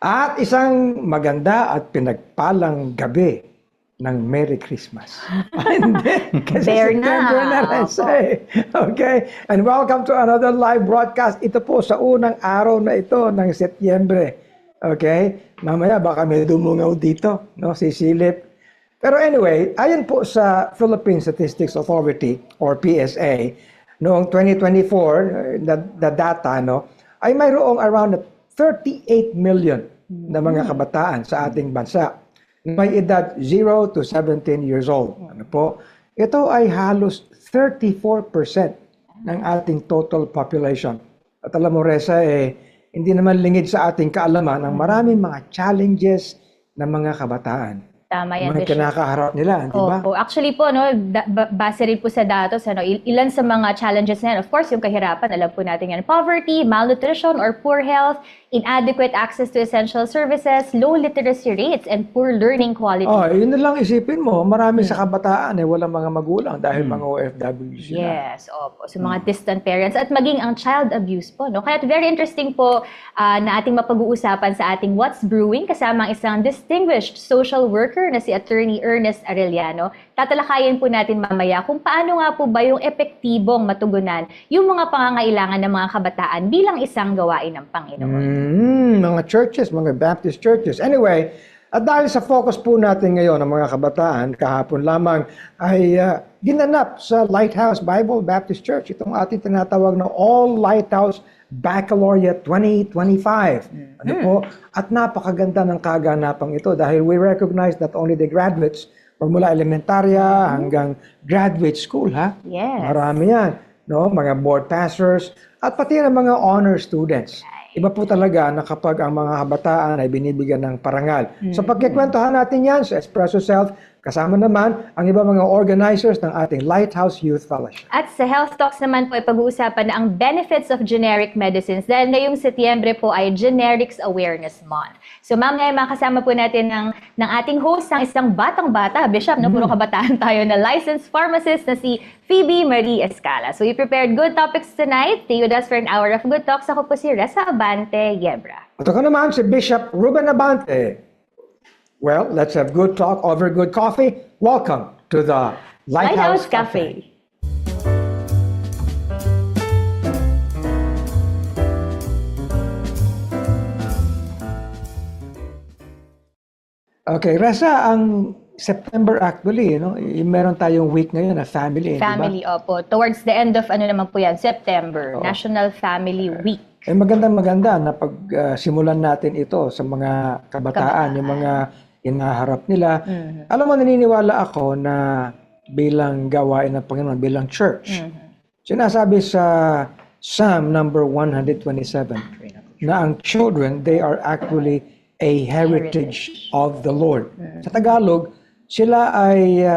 At isang maganda at pinagpalang gabi ng Merry Christmas. Hindi, kasi Bear na. September na Resa eh. Okay? And welcome to another live broadcast. Ito po sa unang araw na ito ng Setyembre. Okay? Mamaya baka may dumungaw dito, no? Sisilip. Pero anyway, ayon po sa Philippine Statistics Authority or PSA, noong 2024, the data, no, ay mayroong around 38 million na mga kabataan sa ating bansa. May edad 0 to 17 years old. Ano po? Ito ay halos 34% ng ating total population. At alam mo, Reza, hindi naman lingid sa ating kaalaman ang maraming mga challenges ng mga kabataan. Tama yan, Mga Bishop. kinakaharap nila, di ba? Opo. Actually po, no, base rin po sa datos, ano, ilan sa mga challenges na yan, of course, yung kahirapan, alam po natin yan, poverty, malnutrition or poor health, inadequate access to essential services, low literacy rates, and poor learning quality. Oh, yun na lang isipin mo, marami sa kabataan walang mga magulang dahil mga OFW sila. Yes, opo. So mga distant parents at maging ang child abuse po, no? Kaya very interesting po na ating mapag-uusapan sa ating What's Brewing kasama ang isang distinguished social worker na si Attorney Ernest Arellano. Tatalakayin po natin mamaya kung paano nga po ba yung epektibong matugunan yung mga pangangailangan ng mga kabataan bilang isang gawain ng Panginoon. Mga churches, mga Baptist churches. Anyway, at dahil sa focus po natin ngayon ng mga kabataan, kahapon lamang ay ginanap sa Lighthouse Bible Baptist Church itong ating tinatawag na All Lighthouse Baccalaureate 2025. Ano po? At napakaganda ng kaganapang ito dahil we recognize not only the graduates, magmula elementarya hanggang graduate school, ha? Yes. Marami yan. No? Mga board pastors at pati ng mga honor students. Iba po talaga na kapag ang mga kabataan ay binibigyan ng parangal. So pagkikwentuhan natin yan sa Espresso Self, kasama naman ang iba mga organizers ng ating Lighthouse Youth Fellowship. At sa Health Talks naman po ay pag-uusapan na ang benefits of generic medicines dahil ngayong Setyembre po ay Generics Awareness Month. So mamaya makasama po natin ng ating host ng isang batang-bata, Bishop, no? Puro kabataan tayo na licensed pharmacist na si Phoebe Marie Escala. So we prepared good topics tonight. Stay with us for an hour of good talks. Ako po si Reza Abante Yebra. At ako naman si Bishop Ruben Abante. Well, let's have good talk over good coffee. Welcome to the Lighthouse Cafe. Okay, Reza, ang September actually, meron tayong week ngayon na family, Family, di ba? opo. Towards the end of ano naman po yan, September, National Family Week. Maganda na pag simulan natin ito sa mga kabataan, yung mga inaharap nila. Alam mo, naniniwala ako na bilang gawain ng Panginoon, bilang church, sinasabi sa Psalm number 127 na ang children, they are actually a heritage of the Lord. Sa Tagalog, sila ay,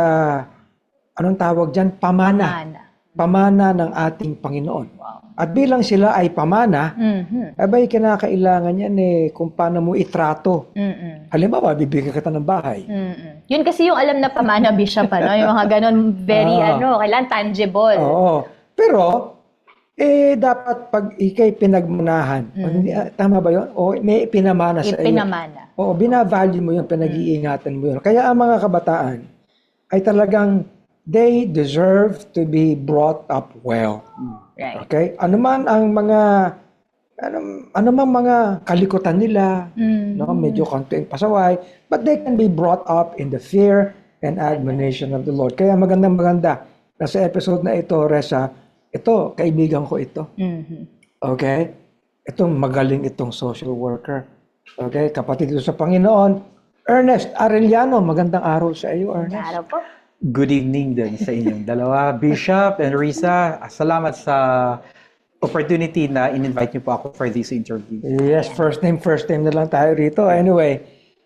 anong tawag dyan? Pamana. Pamana ng ating Panginoon. At bilang sila ay pamana, abay kinakailangan yan kung paano mo itrato. Halimbawa, bibigyan kita ng bahay. Yun kasi yung alam na pamana, Bishop, ano? Yung mga ganon, very, kailangan tangible. Oo. Pero, dapat pag ikay pinagmanahan, tama ba yun? O may pinamana sa iyo. Pinamana. Oo, binavalue mo yun, pinag-iingatan mo yun. Kaya ang mga kabataan ay talagang they deserve to be brought up well. Right. Okay? Ano man ang mga mga kalikutan nila, medyo konting pasaway, but they can be brought up in the fear and admonition of the Lord. Kaya maganda na sa episode na ito, Reza, ito, kaibigan ko ito. Okay? Itong magaling itong social worker. Okay? Kapatid ito sa Panginoon, Ernest Arellano. Magandang araw sa iyo, Ernest. Araw po. Good evening din sa inyong dalawa, Bishop and Risa. Salamat sa opportunity na in-invite niyo po ako for this interview. Yes, first name na lang tayo rito. Anyway,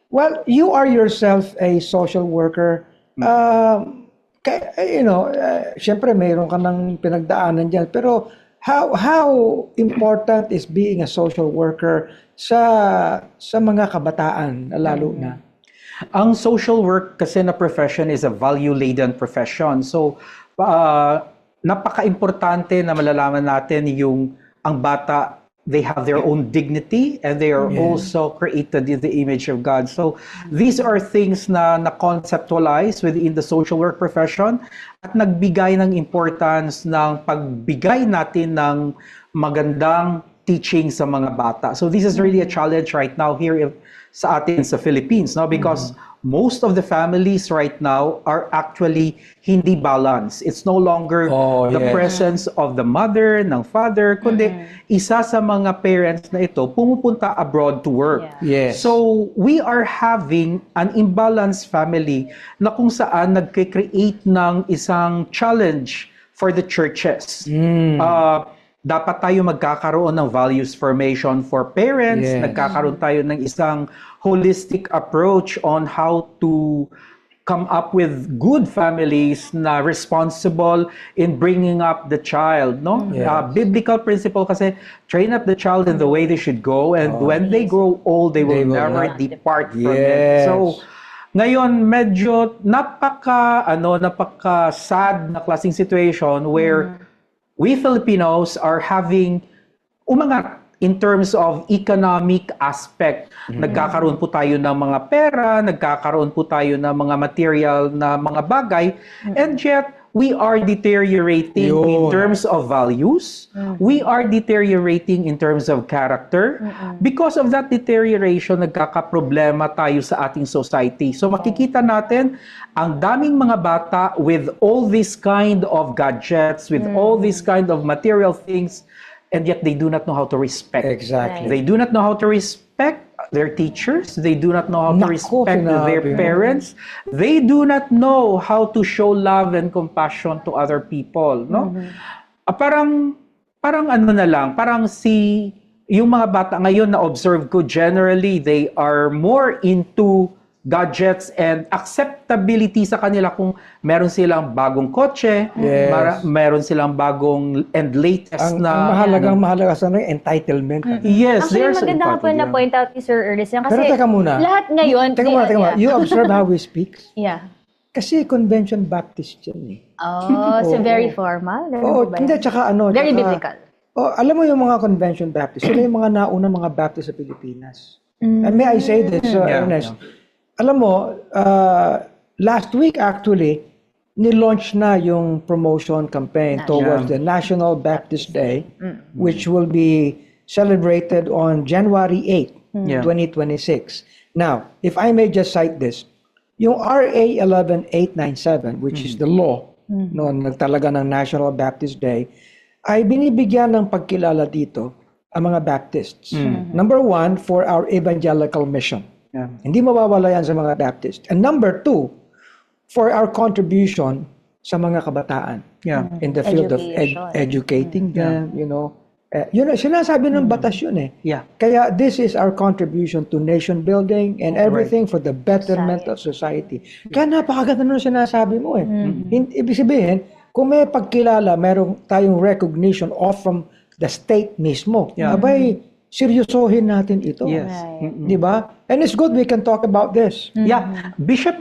well, you are yourself a social worker. Siyempre mayroon ka ng pinagdaanan dyan. Pero how important is being a social worker sa mga kabataan, lalo na? Ang social work kasi na profession is a value-laden profession. So, napaka-importante na malalaman natin ang bata they have their own dignity, and they are also created in the image of God. So these are things na conceptualize within the social work profession at nagbigay ng importance ng pagbigay natin ng magandang teaching sa mga bata. So this is really a challenge right now here sa atin sa Philippines, no? Because most of the families right now are actually hindi balanced. It's no longer the presence of the mother, ng father, kundi isa sa mga parents na ito pumupunta abroad to work. Yes. So we are having an imbalanced family na kung saan nagke-create ng isang challenge for the churches. Dapat tayo magkakaroon ng values formation for parents, nagkakaroon tayo ng isang holistic approach on how to come up with good families na responsible in bringing up the child, no? Biblical principle kasi, train up the child in the way they should go, and when they grow old, they will never depart from it. So, ngayon, medyo napaka-sad na klaseng situation where we Filipinos are having umangat in terms of economic aspect. Nagkakaroon po tayo ng mga pera, nagkakaroon po tayo ng mga material na mga bagay, and yet we are deteriorating in terms of values. We are deteriorating in terms of character. Because of that deterioration, nagkakaproblema tayo sa ating society. So makikita natin, ang daming mga bata with all this kind of gadgets, with all this kind of material things, and yet they do not know how to respect. Exactly. They do not know how to respect their teachers. They do not know how to Nako, respect their sinabi mo. parents. They do not know how to show love and compassion to other people, no? Parang ano na lang, parang yung mga bata ngayon na observe ko, generally they are more into gadgets and acceptability sa kanila kung meron silang bagong kotse, meron silang bagong and latest Ang mahalaga sa entitlement. Yes, Actually, there's maganda ka po na point out ni Sir Ernest yan kasi Pero teka muna. lahat ngayon... Teka muna. You observe how we speak? Yeah. Kasi Convention Baptist yan eh. Oh, so very formal? Oo, hindi, tsaka ano. Very tsaka- biblical. Oh, alam mo yung mga Convention Baptist, sila yung mga naunang mga Baptist sa Pilipinas. And may I say this, Ernest, alam mo, last week actually, nilaunch na yung promotion campaign towards the National Baptist Day, which will be celebrated on January 8, 2026. Now, if I may just cite this, yung RA 11897, which is the law, no, nagtalaga ng National Baptist Day, ay binibigyan ng pagkilala dito ang mga Baptists. Number one, for our evangelical mission. Hindi mawawala yan sa mga Baptist. And number two, for our contribution sa mga kabataan. In the field of educating them, you know. Yun, sinasabi ng batas yun eh. Kaya this is our contribution to nation building and everything for the betterment of society. Kaya napakaganda nung sinasabi mo eh. Ibig sabihin, kung may pagkilala, meron tayong recognition off from the state mismo. Abay, seryosohin natin ito. Di ba? And it's good we can talk about this. Bishop,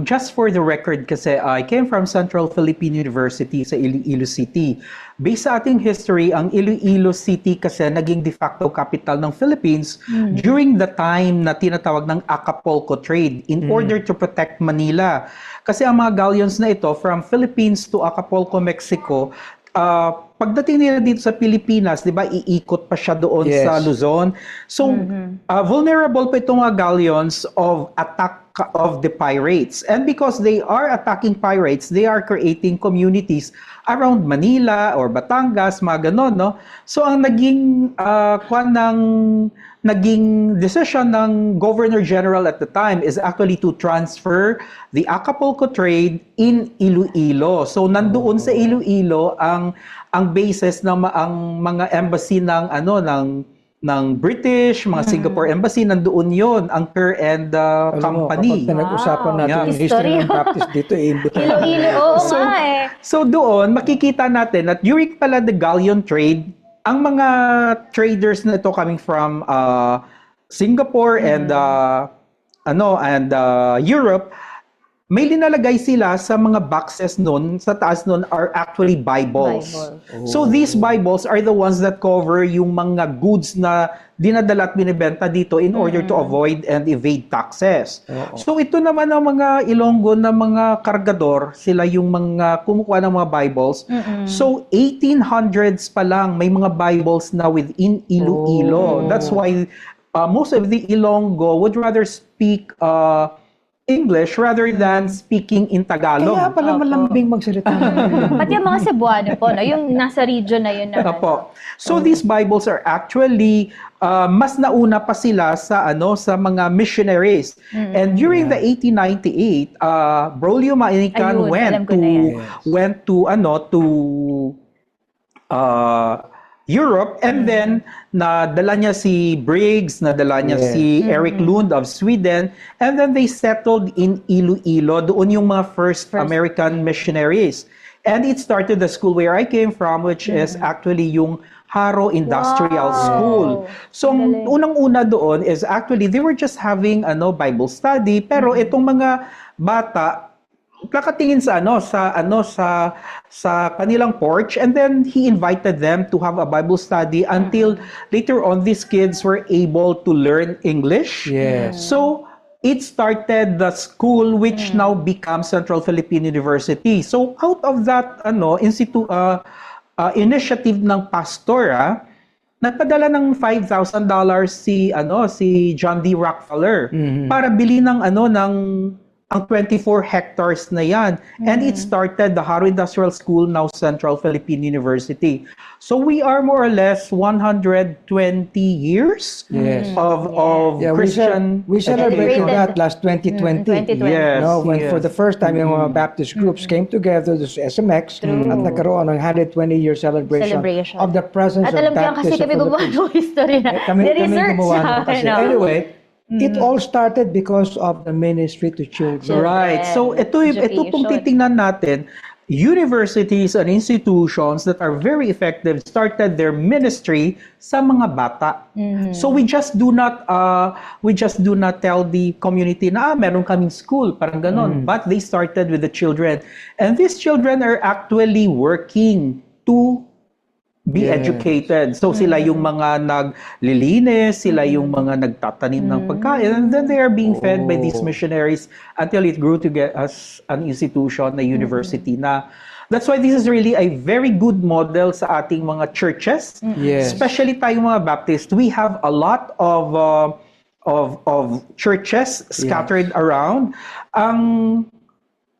just for the record kasi I came from Central Philippine University sa Iloilo City. Based sa ating history, ang Iloilo City kasi naging de facto capital ng Philippines during the time na tinatawag ng Acapulco Trade in order to protect Manila. Kasi ang mga galleons na ito from Philippines to Acapulco, Mexico, pagdating nila dito sa Pilipinas, 'di ba, iikot pa siya doon sa Luzon. So, vulnerable pa itong mga galleons of attack of the pirates. And because they are attacking pirates, they are creating communities around Manila or Batangas, mga ganon, no? So, ang naging naging decision ng Governor General at the time is actually to transfer the Acapulco trade in Iloilo. So, nandoon sa Iloilo ang basis ng ang mga embassy ng British, mga Singapore embassy, nandoon yon, Anchor and Company. Kapag pinag-usapan natin yung history ng Baptist dito, Iloilo, oo nga eh. So doon, makikita natin that during pala the galleon trade, ang mga traders na ito coming from Singapore and Europe, may linalagay sila sa mga boxes nun, sa taas nun are actually Bibles. So these Bibles are the ones that cover yung mga goods na dinadala at binibenta dito in order to avoid and evade taxes. So ito naman ang mga Ilonggo na mga kargador, sila yung mga kumukuha ng mga Bibles. So 1800s pa lang may mga Bibles na within Iloilo. That's why most of the Ilonggo would rather speak English rather than speaking in Tagalog. Kaya pala malambing magsalita. Pati yung mga Cebuano po, no? Yung nasa region na yun na. Apo. So these Bibles are actually mas nauna pa sila sa sa mga missionaries. And during the 1898, Braulio Mainican Ayun, alam ko na yan. went to Europe, and then nadala niya si Briggs, nadala niya si Eric Lund of Sweden, and then they settled in Iloilo. Doon yung mga first American missionaries. And it started the school where I came from, which is actually yung Haro Industrial School. So, ang unang-una doon is actually they were just having Bible study, pero itong mga bata nakatingin sa kanilang porch, and then he invited them to have a Bible study until later on these kids were able to learn English. Yes. So it started the school which now becomes Central Philippine University. So out of that initiative ng pastor, nagpadala ng $5,000 si John D. Rockefeller para bili ng ang 24 hectares na yan. And it started the Haro Industrial School, now Central Philippine University. So we are more or less 120 years of Christian we celebrated education. that last 2020. 2020. Yes. No, when for the first time yung mga Baptist groups came together to SMX at nagkaroon ng 120-year celebration of the presence At of alam ko yan kasi Baptist kami gumawa ng history na kami research gumawa sa nun kasi. akin. Anyway, it all started because of the ministry to children. Right. So ito pong titingnan natin, universities and institutions that are very effective started their ministry sa mga bata. So we just do not tell the community na meron kaming school, parang ganon. But they started with the children. And these children are actually working to be educated. So sila yung mga naglilinis, sila yung mga nagtatanim ng pagkain, and then they are being fed by these missionaries until it grew to get as an institution, a university na. That's why this is really a very good model sa ating mga churches. Yes. Especially tayong mga Baptist. We have a lot of churches scattered around.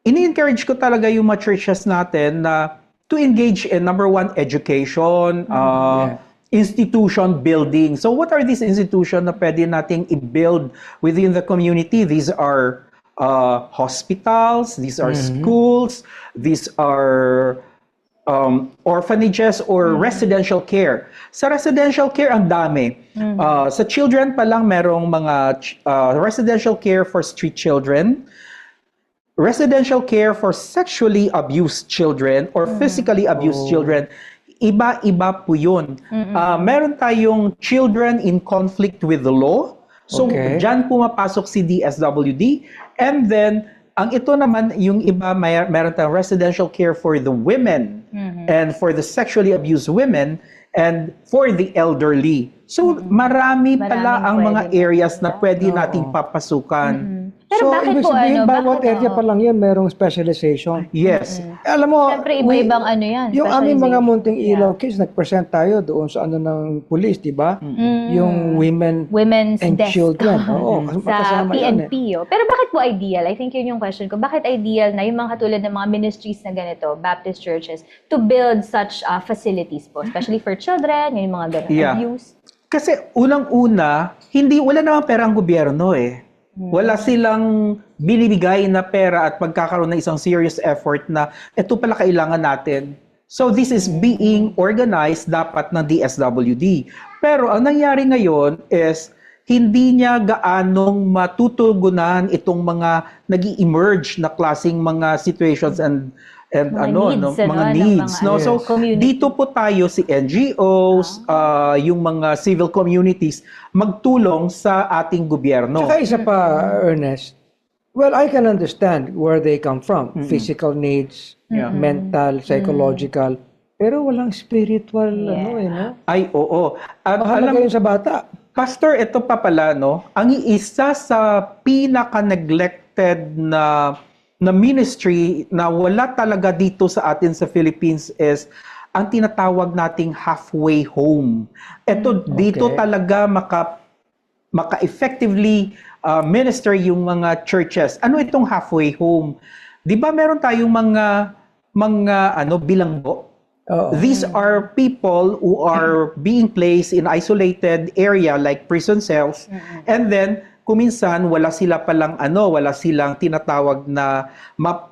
Ini-encourage ko talaga yung mga churches natin na to engage in, number one, education, institution building. So what are these institutions na pwede nating i-build within the community? These are hospitals, these are schools, these are orphanages or residential care. Sa residential care, ang dami. Sa children pa lang, merong mga residential care for street children, residential care for sexually abused children or physically abused children. Iba-iba po yun. Meron tayong children in conflict with the law. So, dyan pumapasok si DSWD. And then, ang ito naman, yung iba, meron tayong residential care for the women and for the sexually abused women and for the elderly. So, marami pala ang mga areas na pwede nating papasukan. Pero so, bakit ibig po sabihin, bawat bakit, area pa lang yan, merong specialization. Yes. Alam mo, Siyempre, iba-ibang yan. yung aming mga specialization. munting ilaw kids, nag-present tayo doon sa ng police, di ba? Yung Women's and desk. children. Oo, sa kasama yan PNP. Pero bakit po ideal? I think yun yung question ko. Bakit ideal na yung mga katulad ng mga ministries na ganito, Baptist churches, to build such facilities po, especially for children, yung mga ganun, abuse? Kasi unang-una, wala namang pera ang gobyerno eh. Wala silang binibigay na pera at magkakaroon ng isang serious effort na ito pala kailangan natin. So this is being organized dapat ng DSWD. Pero ang nangyari ngayon is hindi niya gaanong matutugunan itong mga nag-emerge na klaseng mga situations and mga needs. So dito po tayo si NGOs, yung mga civil communities magtulong sa ating gobyerno. Saka isa pa, Ernest, Well, I can understand where they come from. Physical needs, Yeah. mental, psychological. Pero walang spiritual, ano no? Ay, oo. At Mahalaga yun sa bata. Pastor, ito pa pala, no? Ang isa sa pinaka-neglected na ministry na wala talaga dito sa atin sa Philippines is ang tinatawag nating halfway home. Ito, dito Okay. talaga maka-effectively minister yung mga churches. Ano itong halfway home? Di ba meron tayong mga bilanggo? Oo. These are people who are being placed in isolated area like prison cells, and then kuminsan wala silang tinatawag na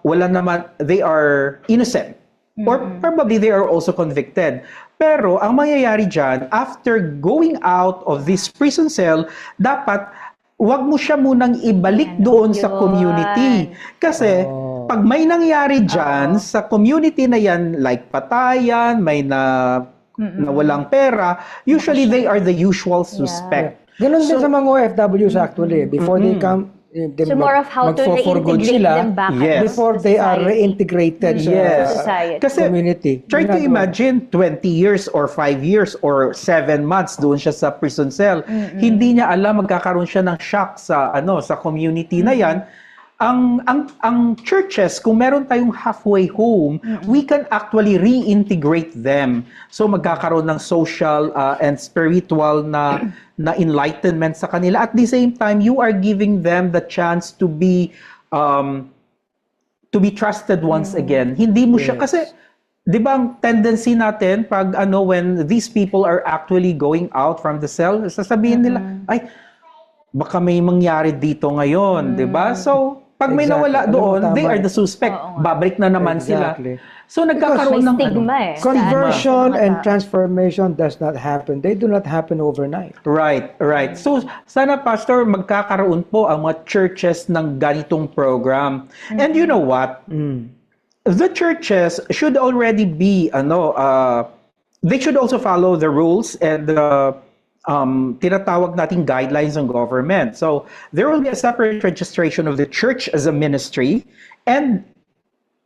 wala naman, they are innocent or probably they are also convicted. Pero ang mangyayari dyan, after going out of this prison cell, dapat wag mo siya munang ibalik doon sa community. Kasi pag may nangyari dyan sa community na yan, like patayan, may walang pera, usually they are the usual suspect. Ganon din sa mga OFWs actually. Before they come, So more of how to reintegrate them back Yes. before they are reintegrated Yes. sa society. Kasi community. try to Ginagawa. imagine 20 years or 5 years or 7 months doon siya sa prison cell. Hindi niya alam magkakaroon siya ng shock sa community na 'yan. Ang churches, kung meron tayong halfway home, we can actually reintegrate them. So magkakaroon ng social and spiritual na enlightenment sa kanila. At the same time, you are giving them the chance to be trusted once again. Hindi mo siya kasi 'di ba ang tendency natin pag when these people are actually going out from the cell, sasabihin nila, ay baka may mangyari dito ngayon, 'di ba? So pag may Exactly. nawala Alam mo, doon, they tama. are the suspect. Babalik na naman Exactly. sila. So nagkakaroon May ng stigma Conversion Sa and mga tao. transformation does not happen. They do not happen overnight. Right. So, sana, Pastor, magkakaroon po ang mga churches ng ganitong program. And you know what? The churches should already be, they should also follow the rules and the tinatawag nating guidelines ng government. So, there will be a separate registration of the church as a ministry and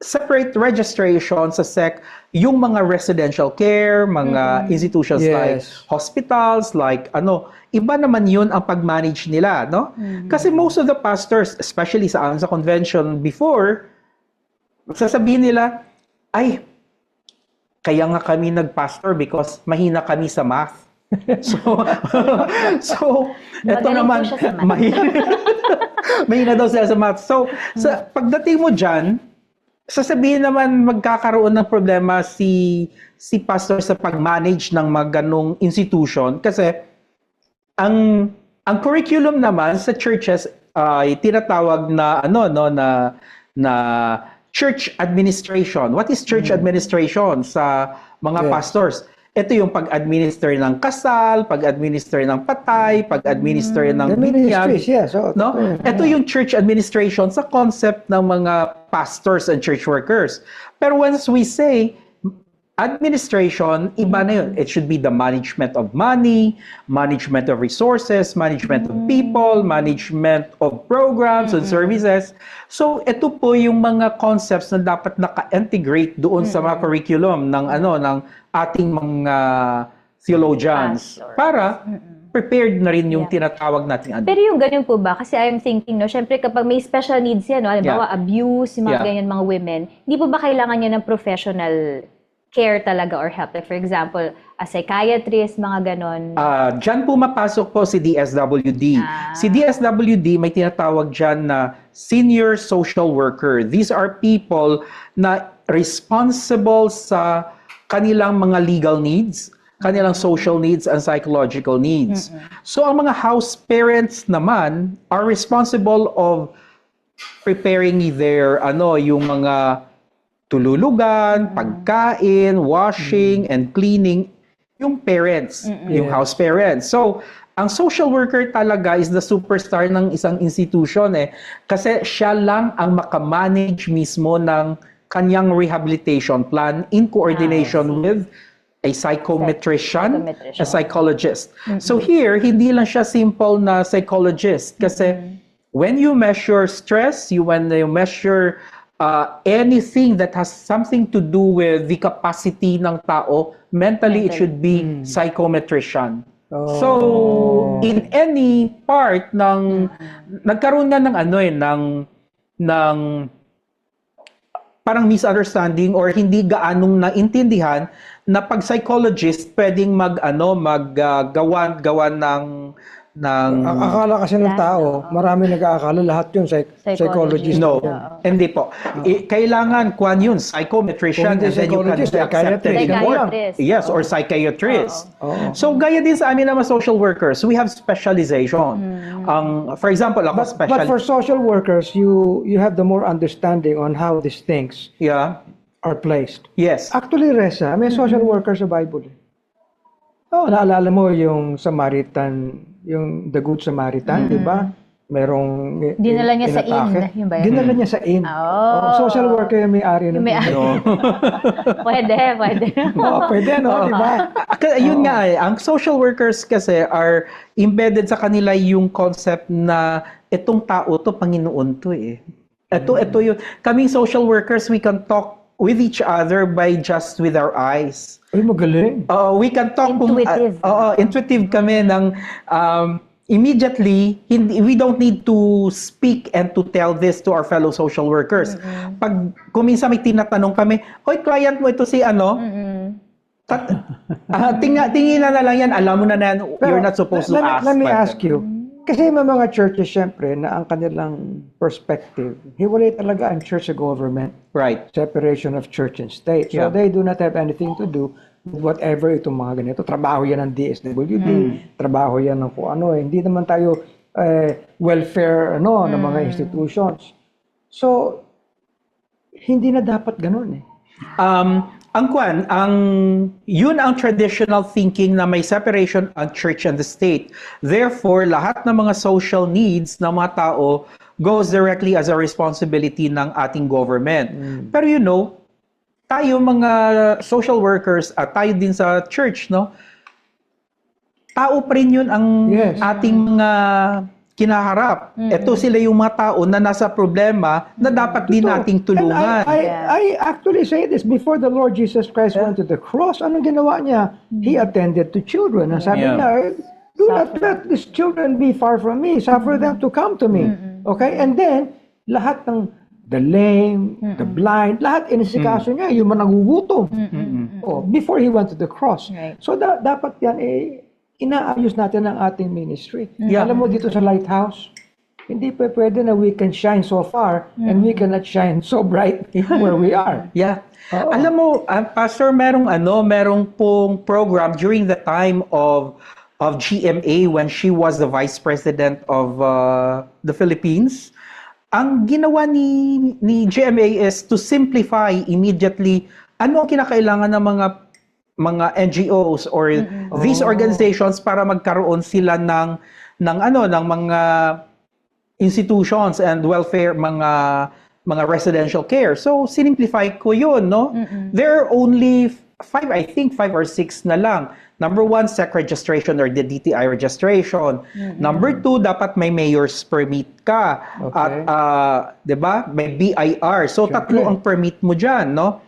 separate registration sa SEC yung mga residential care, mga institutions like Yes. hospitals, like iba naman yun ang pag-manage nila, no? Kasi most of the pastors, especially sa convention before, sasabihin nila, ay, kaya nga kami nag-pastor because mahina kami sa math. So eto Magaling naman, po siya sa math. mahina daw sila sa math. So, pagdating mo dyan, sasabihin naman magkakaroon ng problema si pastor sa pag-manage ng mga ganong institution kasi ang curriculum naman sa churches ay tinatawag na na church administration. What is church administration sa mga Yes. pastors? Ito yung pag-administer ng kasal, pag-administer ng patay, pag-administer ng The ministries, binyag. yes. So, No? Ito yung church administration sa concept ng mga pastors and church workers. Pero once we say administration, iba na yun. It should be the management of money, management of resources, management of people, management of programs and services. So ito po yung mga concepts na dapat naka-integrate doon sa mga curriculum ng ng ating mga theologians Pastors. para prepared na rin yung tinatawag nating Pero yung ganun po ba? Kasi I'm thinking, syempre kapag may special needs yan, halimbawa abuse, yung mga Yeah. ganyan mga women, hindi po ba kailangan niya ng professional care talaga or help? Like for example, a psychiatrist, mga ganon. Diyan po mapasok po si DSWD. Si DSWD may tinatawag dyan na senior social worker. These are people na responsible sa kanilang mga legal needs, kanilang social needs and psychological needs. So ang mga house parents naman are responsible of preparing their yung mga tululugan, pagkain, washing and cleaning yung parents, yung house parents. So ang social worker talaga is the superstar ng isang institution kasi siya lang ang makamanage mismo ng kanyang rehabilitation plan in coordination with a psychometrician, a psychologist. So here, hindi lang siya simple na psychologist kasi when you measure stress, when you measure anything that has something to do with the capacity ng tao, mentally it should be psychometrician. So, in any part ng nagkaroon nga ng ng parang misunderstanding or hindi gaanong naintindihan na pag psychologist pwedeng gawa Akala kasi ng tao, marami nag-aakala lahat yun psychologist. No, hindi po. Kailangan kwan yun, psychometrician, Kung hindi and then you can be psychologist, accepted in court. psychiatrist. Yes, or psychiatrist. Oo. So, gaya din sa amin naman social workers, we have specialization. For example, ako But for social workers, you have the more understanding on how these things Yeah. are placed. Yes. Actually, Reza, may social worker sa Bible. Naalala mo yung Samaritan, yung The Good Samaritan, di ba? Merong Dinala niya sa inatake. inn, yun ba yun? Dinala niya sa inn. Social worker yung may-ari ng Yung may-ari. inn. Pwede. Pwede, no? Di ba? Yun nga ang social workers kasi are embedded sa kanila yung concept na itong tao to, Panginoon to eh. Ito yun. Kaming social workers, we can talk with each other by just with our eyes. Ay, magaling. We can talk Intuitive. intuitive kami ng immediately we don't need to speak and to tell this to our fellow social workers. Pag kuminsan may tinatanong kami, "Hoy, client mo ito si ano?" Tingin na lang yan, alam mo na you're not supposed to ask. Let me ask you. Kasi may mga churches, syempre, na ang kanilang perspective, hiwalay talaga ang church sa government. Right. Separation of church and state. So Yeah. they do not have anything to do with whatever itong mga ganito. Trabaho yan ng DSWD, trabaho yan ng kung ano. Hindi naman tayo welfare ng mga institutions. So, hindi na dapat ganun eh. Yun ang traditional thinking na may separation ang church and the state. Therefore, lahat ng mga social needs ng mga tao goes directly as a responsibility ng ating government. Pero tayo mga social workers at tayo din sa church, no? Tao pa rin yun ang Yes. ating mga kinaharap. Ito sila yung mga tao na nasa problema na dapat din nating tulungan. And I actually say this, before the Lord Jesus Christ went to the cross, anong ginawa niya? He attended to children. Ang sabi niya, do not let these children be far from me. Suffer them to come to me. Okay? And then, lahat ng the lame, the blind, lahat inisikaso niya, yung mga nagugutom. Before he went to the cross. Right. So, dapat yan, inaayos natin ang ating ministry. Yeah. Alam mo, dito sa Lighthouse, hindi pa pwede na we can shine so far and we cannot shine so bright where we are. Yeah. Oo. Alam mo, Pastor, merong pong program during the time of GMA when she was the Vice President of the Philippines. Ang ginawa ni GMA is to simplify immediately ano ang kinakailangan ng mga NGOs or these organizations para magkaroon sila ng mga institutions and welfare, mga residential care. So sinimplify ko 'yun, no? There are only 5 or 6 na lang. Number 1, SEC registration or the DTI registration. Number 2, dapat may mayor's permit ka. Okay. At 'di ba? May BIR. So tatlo ang permit mo diyan, no?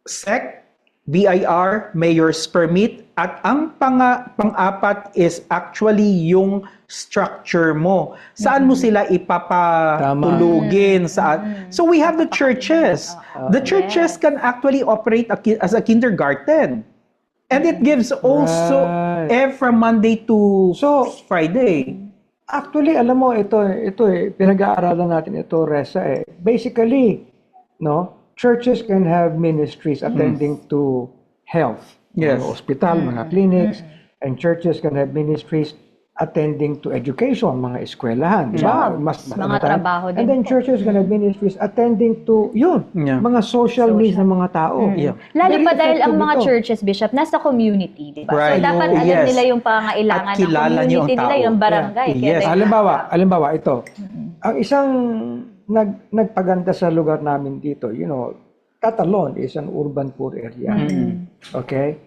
SEC, BIR, mayor's permit, at ang pang-apat is actually yung structure mo. Saan mo sila ipapatulugin? Saan? So we have the churches. The churches can actually operate as a kindergarten. And it gives also from Monday to Friday. Actually, alam mo, ito pinag-aaralan natin ito, Reza. Basically, churches can have ministries attending to health. Yes. Mga hospital, mga clinics, and churches can have ministries attending to education, mga eskwelahan. Diba? Mga trabaho din And then po. churches can have ministries attending to mga social needs ng mga tao. Lalo Very pa dahil ang effective mga ito. churches, Bishop, nasa community, di ba? Right. So dapat alam Yes. nila yung pangailangan At ng kilala niyo ang community nila, tao. yung barangay. Yeah. Kaya Yes. tayo- Halimbawa, ito. Ang isang nagpaganda sa lugar namin dito, Catalon is an urban poor area. Okay?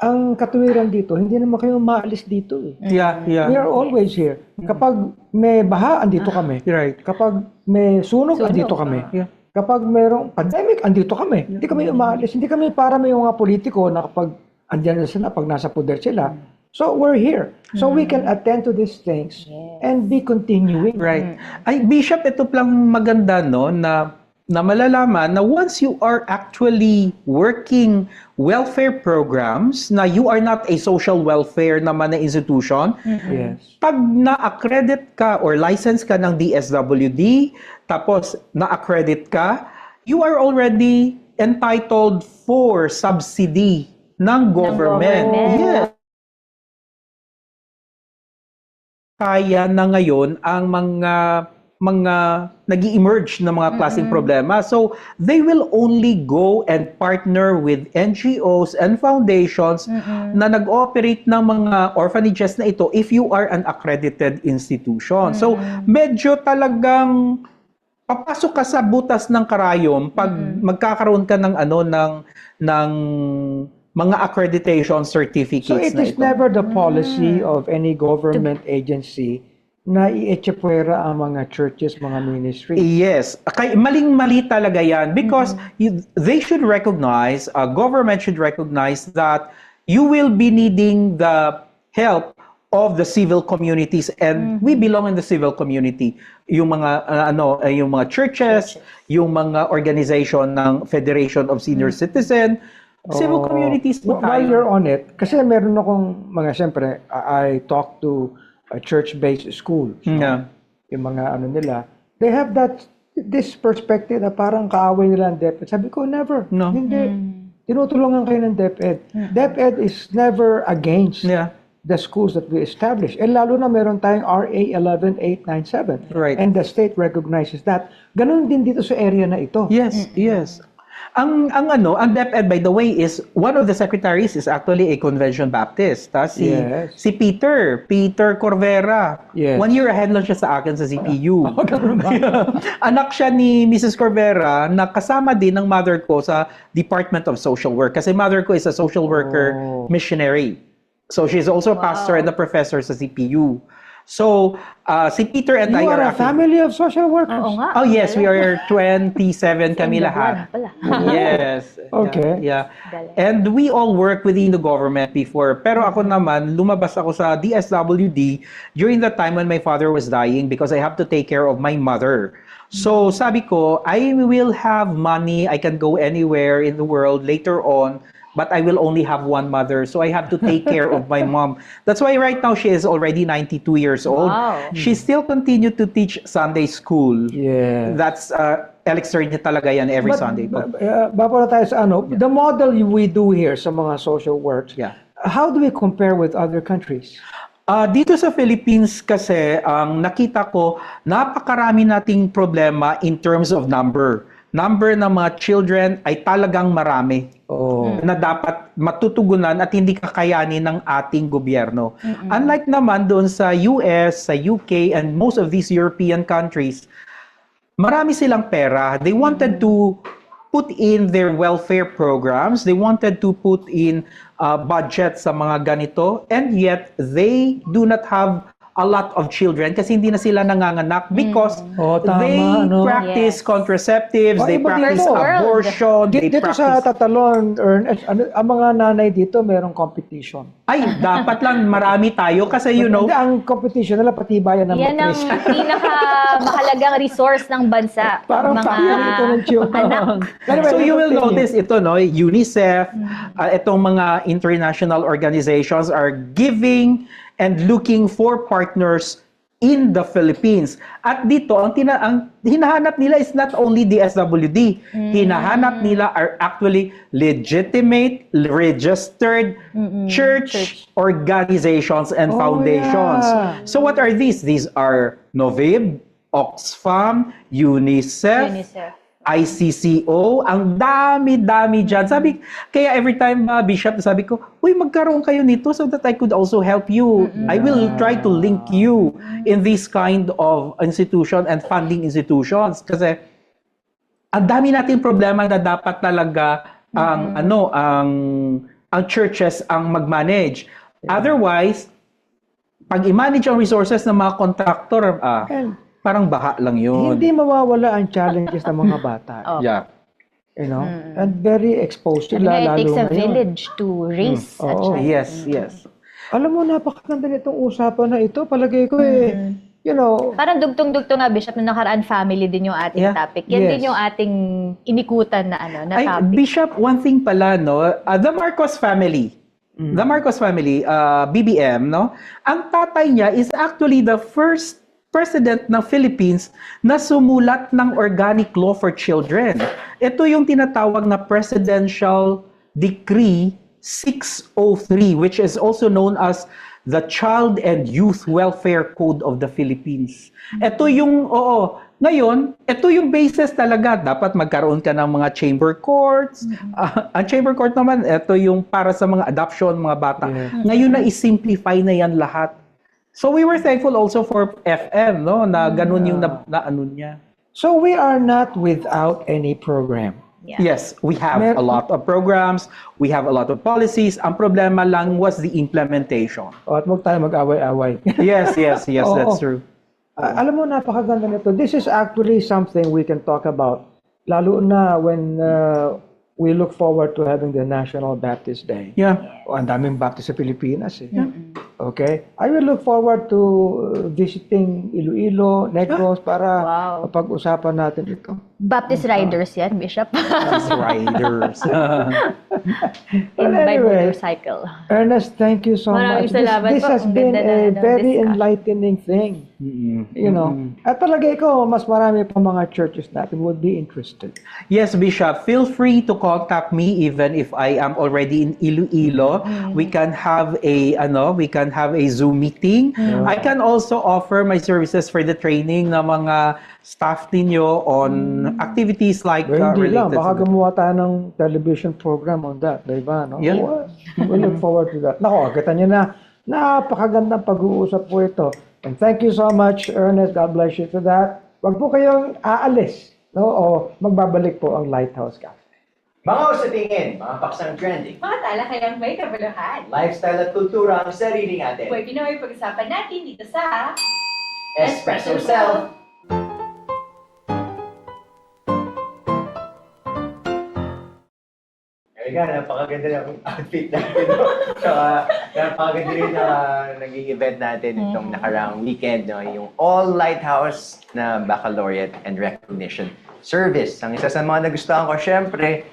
ang katuwiran dito, hindi naman kayo maalis dito eh. Yeah, yeah. We are always here. Kapag may baha, andito kami. Right. Kapag may sunog, andito kami. Yeah. Kapag mayroong pandemic, andito kami. Hindi kami umaalis. Hindi kami para may mga politiko na kapag andyan na sila, pag nasa poder sila. So we're here. So we can attend to these things and be continuing. Right. Ay, Bishop, ito lang maganda, no, na malalaman na once you are actually working welfare programs, na you are not a social welfare naman na institution, Yes. pag na-accredit ka or license ka ng DSWD, tapos na-accredit ka, you are already entitled for subsidy ng government. government. Yes. Kaya na ngayon ang mga nag-emerge na mga klaseng problema. So, they will only go and partner with NGOs and foundations na nag-operate ng mga orphanages na ito if you are an accredited institution. So, medyo talagang papasok ka sa butas ng karayom pag magkakaroon ka ng ng mga accreditation certificates So it na is ito. never the policy of any government agency na i-echepwera ang mga churches, mga ministries. Yes. Maling-mali talaga yan because they should recognize, government should recognize that you will be needing the help of the civil communities and we belong in the civil community. Yung mga yung mga churches, yung mga organization ng Federation of Senior Citizen, civil communities po While tayo. you're on it, kasi meron akong siyempre, I talk to a church-based schools. Yeah. Yung mga nila, they have this perspective na parang kaaway nila ang DepEd. Sabi ko, never. No. Hindi. Tinutulungan kayo ng DepEd. DepEd is never against Yeah. the schools that we establish. Eh lalo na meron tayong RA 11897. Right. And the state recognizes that. Ganun din dito sa area na ito. Yes, yes. Ang DepEd, by the way, is one of the secretaries is actually a Convention Baptist. Yes. Si Peter Corvera. Yes. 1 year ahead lang siya sa akin sa CPU. Ganun ba? Anak siya ni Mrs. Corvera na kasama din ng mother ko sa Department of Social Work. Kasi mother ko is a social worker missionary. So she's also a pastor and a professor sa CPU. So, si Peter and I You are are a actually... family of social workers. Oo nga. Oh yes, we are 27 kami lahat. Pala. Yes. Okay. Yeah. Galing. And we all work within the government before. Pero ako naman, lumabas ako sa DSWD during the time when my father was dying because I have to take care of my mother. So sabi ko, I will have money, I can go anywhere in the world later on, but I will only have one mother. So I have to take care of my mom. That's why right now she is already 92 years old. Wow. She still continued to teach Sunday school. Yes. That's elixir niya talaga yan every Sunday. Baba na tayo sa the model we do here sa mga social works. Yeah. How do we compare with other countries? Dito sa Philippines kasi, ang nakita ko, napakarami nating problema in terms of number. Number ng mga children ay talagang marami na dapat matutugunan at hindi kakayanin ng ating gobyerno. Unlike naman doon sa US, sa UK, and most of these European countries, marami silang pera. They wanted to put in their welfare programs. They wanted to put in budget sa mga ganito. And yet, they do not have a lot of children kasi hindi na sila nanganganak because Tama, they no? practice Yes. contraceptives, they Iba practice dito. abortion, they Dito sa practice... Tatalon, Ernest, ang mga nanay dito merong competition. Ay, dapat lang marami tayo kasi you know, Hindi, ang competition nila patibayan ng Yan ang matris. pinakamahalagang resource ng bansa. Parang mga pakyan ito ng children. Anyway, so you will continue. notice ito, no, UNICEF, itong mga international organizations are giving and looking for partners in the Philippines. At dito, ang hinahanap nila is not only the SWD. Hinahanap nila are actually legitimate, registered church organizations and foundations. yeah. So what are these? These are Novib, Oxfam, UNICEF, ICCO, ang dami-dami dyan. Kaya every time, Bishop, sabi ko, uy, magkaroon kayo nito so that I could also help you. I will try to link you in this kind of institution and funding institutions. Kasi, ang dami nating problema na dapat talaga ang ang churches ang mag-manage. Otherwise, pag i-manage ang resources ng mga contractor, And parang baha lang yun. hindi mawawala ang challenges ng mga bata. Oh. Yeah. You know? And very exposed Sabi sila, nga, it takes lalo a ngayon. village to raise a Oo. child. Yes. Alam mo, napakaganda nitong usapan na ito. Palagay ko you know, Parang dugtong-dugtong nga, Bishop, na nakaraan family din yung ating Yeah. topic. Yan Yes. din yung ating inikutan na na Ay, topic. Bishop, one thing pala, no? The Marcos family. The Marcos family, BBM, no? Ang tatay niya is actually the first president ng Philippines na sumulat ng organic law for children. Ito yung tinatawag na Presidential Decree 603, which is also known as the Child and Youth Welfare Code of the Philippines. Ito yung, ngayon, ito yung basis talaga. Dapat magkaroon ka ng mga chamber courts. Ang chamber court naman, ito yung para sa mga adoption, mga bata. Ngayon na i-simplify na yan lahat. So we were thankful also for FM, no? Na ganun yung na ano niya. so we are not without any program. Yeah. Yes, we have a lot of programs, we have a lot of policies. Ang problema lang was the implementation. O, at huwag tayo mag-away-away. Yes, Oo. that's true. Alam mo, napakaganda nito. This is actually something we can talk about. Lalo na when we look forward to having the National Baptist Day. Yeah. O, ang daming Baptist sa Pilipinas eh. Okay? I will look forward to visiting Iloilo, Negros para Wow. mapag-usapan natin ito. Baptist riders yan, Bishop. As riders. In by anyway, motorcycle. Ernest, thank you so Maraming much. salamat This po. has Ang been ganda a na, very discussion. enlightening thing. You know, at palagay ko, mas marami pa mga churches natin would be interested. Yes, Bishop, feel free to contact me even if I am already in Iloilo. We can have a Zoom meeting. I can also offer my services for the training ng mga staff ninyo on activities like Well, hindi lang, related baka to the- gumawa tayo ng television program on that, di ba? No? Yeah. We look forward to that. Nako, kita niyo na, napakagandang pag-uusap po ito. And thank you so much, Ernest. God bless you for that. Wag po kayong aalis, no? O magbabalik po ang Lighthouse Cafe. Mga usatingin, mga paksang trending, Mga talakayang may kabuluhan. lifestyle at kultura ang sarili natin. Pwede na may pag-usapan natin dito sa Espresso Self! Kaya napakaganda ng outfit natin. No? Saka napakaganda rin na naging event natin itong nakaraang weekend. No? Yung All Lighthouse na Baccalaureate and Recognition Service. Ang isa sa mga nagustuhan ko, syempre,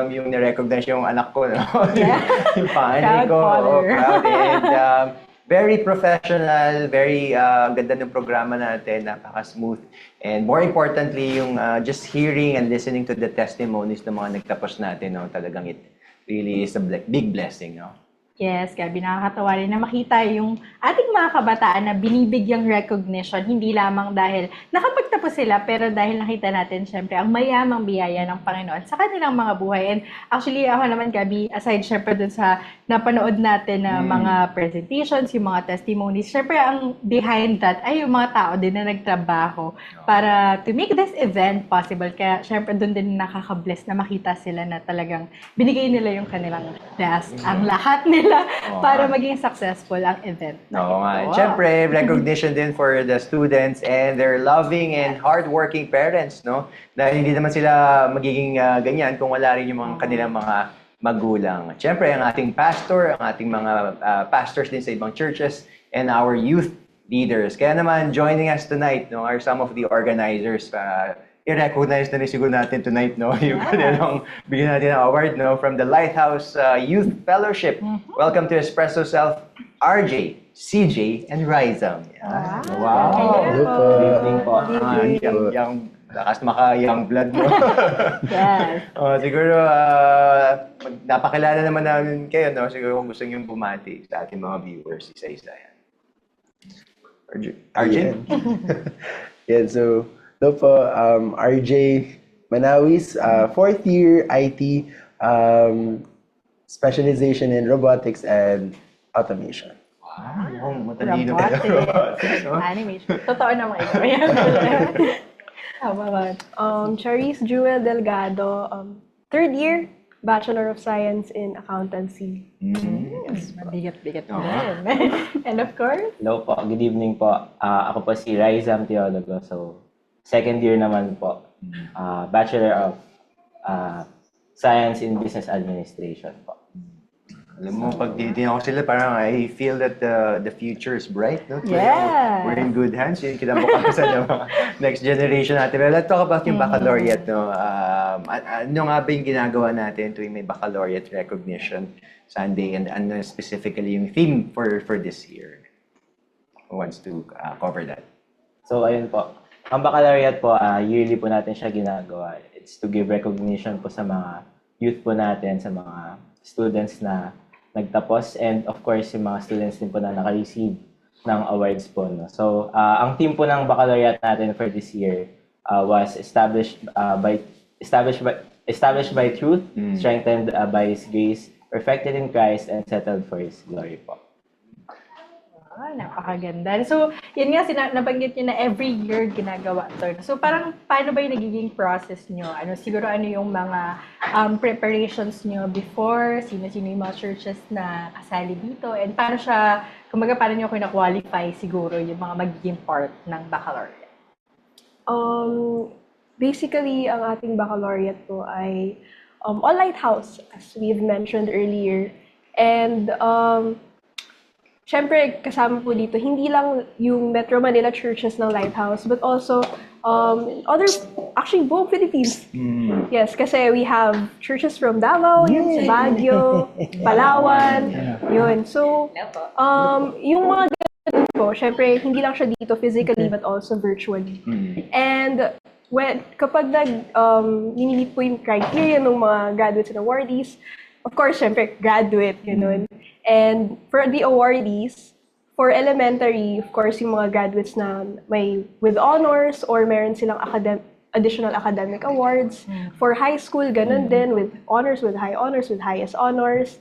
yung na-recognize yung anak ko, no? Yung panganay Proud ko. father. Oo, proud. And very professional, very ganda ng programa natin, napaka-smooth. And more importantly, yung just hearing and listening to the testimonies ng mga nagtapos natin, no? Talagang it really is a big blessing. No? Yes, Gabi, nakakatawa rin na makita yung ating mga kabataan na binibigyang recognition, hindi lamang dahil nakapagtapos sila, pero dahil nakita natin, syempre, ang mayamang biyaya ng Panginoon sa kanilang mga buhay. And actually, ako naman, Gabi, aside syempre dun sa napanood natin na mga presentations, yung mga testimonies, syempre, ang behind that ay yung mga tao din na nagtrabaho para to make this event possible. Kaya, syempre, dun din nakaka-bless na makita sila na talagang binigay nila yung kanilang best, ang lahat nila para maging successful ang event na Oo nga. ito. Siyempre, recognition din for the students and their loving and hardworking parents, no? Dahil hindi naman sila magiging ganyan kung wala rin yung mga kanilang mga magulang. Siyempre, ang ating pastor, ang ating mga pastors din sa ibang churches, and our youth leaders. Kaya naman, joining us tonight, no, are some of the organizers. I-recognize na rin siguro natin tonight, no? Yung kanilang bigyan natin ng award, no? From the Lighthouse Youth Fellowship. Welcome to Espresso Self, RJ, CJ, and Rizam. Yan. Wow! Good evening po. Young, lakas maka-young blood, no? Yes. Siguro, napakilala naman namin kayo, no? Siguro kung gusto nyo bumati sa ating mga viewers, isa-isa yan. RJ? Yeah, so, no po, RJ Manawis, fourth year IT, specialization in robotics and automation. Wow, matalino ka. Robotics, animation. Totoo naman ikaw yan. Tama ba? Charisse Jewel Delgado, third year Bachelor of Science in Accountancy. Mabigat-bigat din. And of course, Hello po, good evening po. Ako po si Raizam Teologo. So, second year naman po. Bachelor of Science in Business Administration po. Alam mo, pag tinitingnan ko sila, parang I feel that the future is bright, no? Yeah. We're in good hands. Yun kinabukasan ng mga next generation natin. But let's talk about yung baccalaureate, no? Ano nga ba yung ginagawa natin tuwing may baccalaureate recognition Sunday, and ano specifically yung theme for this year? Who wants to cover that? So, ayun po. Ang baccalaureate po, yearly po natin siya ginagawa. It's to give recognition po sa mga youth po natin, sa mga students na nagtapos, and of course, yung mga students din po na naka-receive ng awards po. No? So, ang team po ng baccalaureate natin for this year was established by truth, strengthened by His grace, perfected in Christ, and settled for His glory po. napakaganda. So, yun nga, nabanggit niyo na every year ginagawa to. So, parang, paano ba yung nagiging process niyo? Siguro ano yung mga preparations niyo before? Sino-sino yung mga churches na kasali dito? And paano siya, kumbaga, paano niyo kina-qualify siguro yung mga magiging part ng baccalaureate? Basically, ang ating baccalaureate po ay all Lighthouse, as we've mentioned earlier. And syempre, kasama po dito, hindi lang yung Metro Manila churches ng Lighthouse, but also actually buong Philippines. Yes, kasi we have churches from Davao, sa Baguio, Palawan, yun. So, yung mga ganun po, syempre, hindi lang siya dito physically, but also virtually. And kapag ninimeet po yung criteria ng mga graduates and awardees, of course, syempre, graduate, ganun. And for the awardees, for elementary, of course, yung mga graduates na may with honors or meron silang additional academic awards. For high school, ganun din, with honors, with high honors, with highest honors.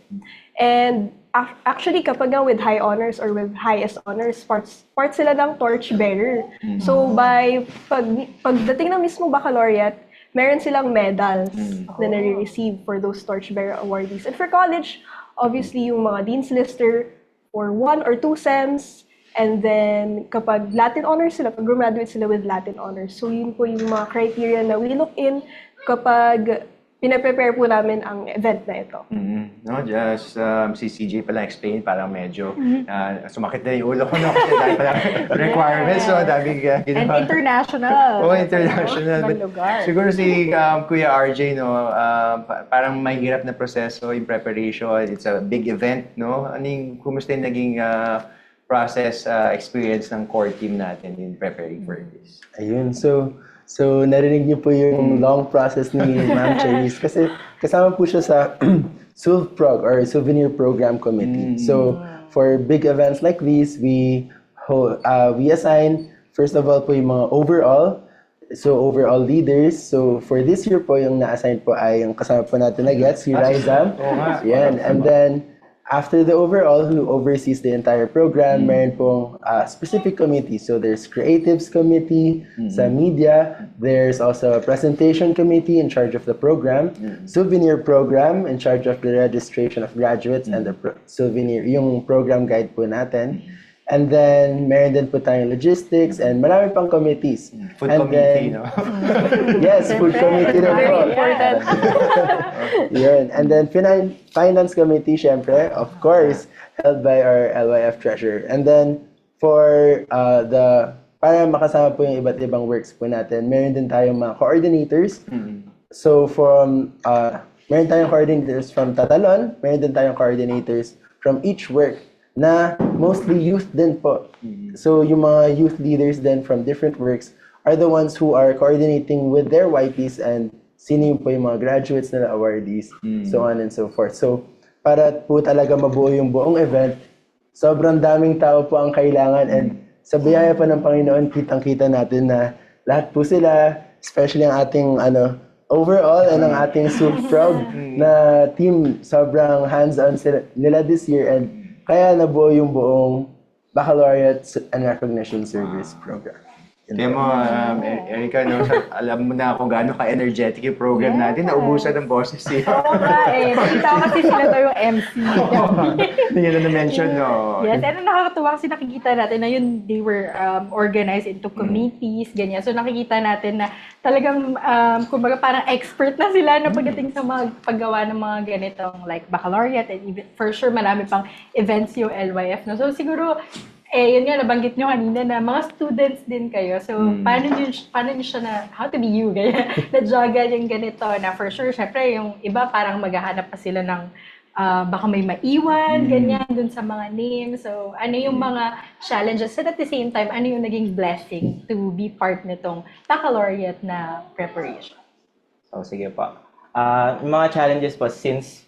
And actually, kapag nga with high honors or with highest honors, part sila ng torch bearer. So, pagdating ng mismong baccalaureate, meron silang medals na nare-receive for those torchbearer awardees. And for college, obviously, yung mga Dean's Lister for 1 or 2 sems. And then, kapag Latin honors sila, pag graduate sila with Latin honors. So, yun po yung mga criteria na we look in kapag pinaprepare po namin ang event na ito. No, just si CJ pala explain, parang medyo sumakit na yung ulo ko, no? Kasi dahil pala requirements, so daming And international. Oh, international. Ng lugar. Siguro si Kuya RJ, no, parang mahirap na proseso yung preparation. It's a big event, no? Kumusta yung naging process, experience ng core team natin in preparing for this? Ayun, so narinig niyo po yung long process ni Ma'am Cherise kasi kasama po siya sa SUVPROG or Souvenir Program Committee. So for big events like these, we assign first of all po yung mga overall leaders. So for this year po yung na-assign po ay yung kasama po natin na si Raizam. Yan. And then after the overall, who oversees the entire program, meron pong specific committee. So there's creatives committee sa media. There's also a presentation committee in charge of the program. Souvenir program in charge of the registration of graduates and the souvenir, yung program guide po natin. And then, meron din po tayong logistics and marami pang committees. Food committee, no? Yes, food committee na po. Very important. Yun. And then, finance committee, syempre, of course, held by our LYF treasurer. And then, for para makasama po yung iba't ibang works po natin, meron din tayong mga coordinators. So, meron tayong coordinators from Tatalon, meron din tayong coordinators from each work na mostly youth din po. So, yung mga youth leaders then from different works are the ones who are coordinating with their YPs and sino po yung mga graduates nila, awardees, so on and so forth. So, para po talaga mabuo yung buong event, sobrang daming tao po ang kailangan and sa biyaya pa ng Panginoon, kitang-kita natin na lahat po sila, especially ang ating overall and ang ating SUVPROG na team, sobrang hands-on nila this year and kaya nabuo yung buong Baccalaureate and Recognition Service Program. Kaya mo, Erica, no, alam mo na kung gaano ka-energetic yung program natin. Naubusan ng boses siya. Oo nga eh. Nakita ko kasi sila daw yung MC. Hindi nyo na na-mention, no? Yes, and nakakatuwa kasi nakikita natin na yun, they were organized into committees, ganyan. So nakikita natin na talagang, kumbaga parang expert na sila na pagdating sa mga paggawa ng mga ganitong like baccalaureate and even, for sure marami pang events yung LYF. No? So siguro, yun nga, nabanggit nyo kanina na mga students din kayo. So, paano nyo siya na, how to be you, ganyan, na-juggle yung ganito na for sure, syempre, yung iba parang maghahanap pa sila ng baka may maiwan, ganyan, dun sa mga names. So, ano yung mga challenges? And at the same time, ano yung naging blessing to be part nitong baccalaureate na preparation? So, sige po. Yung mga challenges po, since,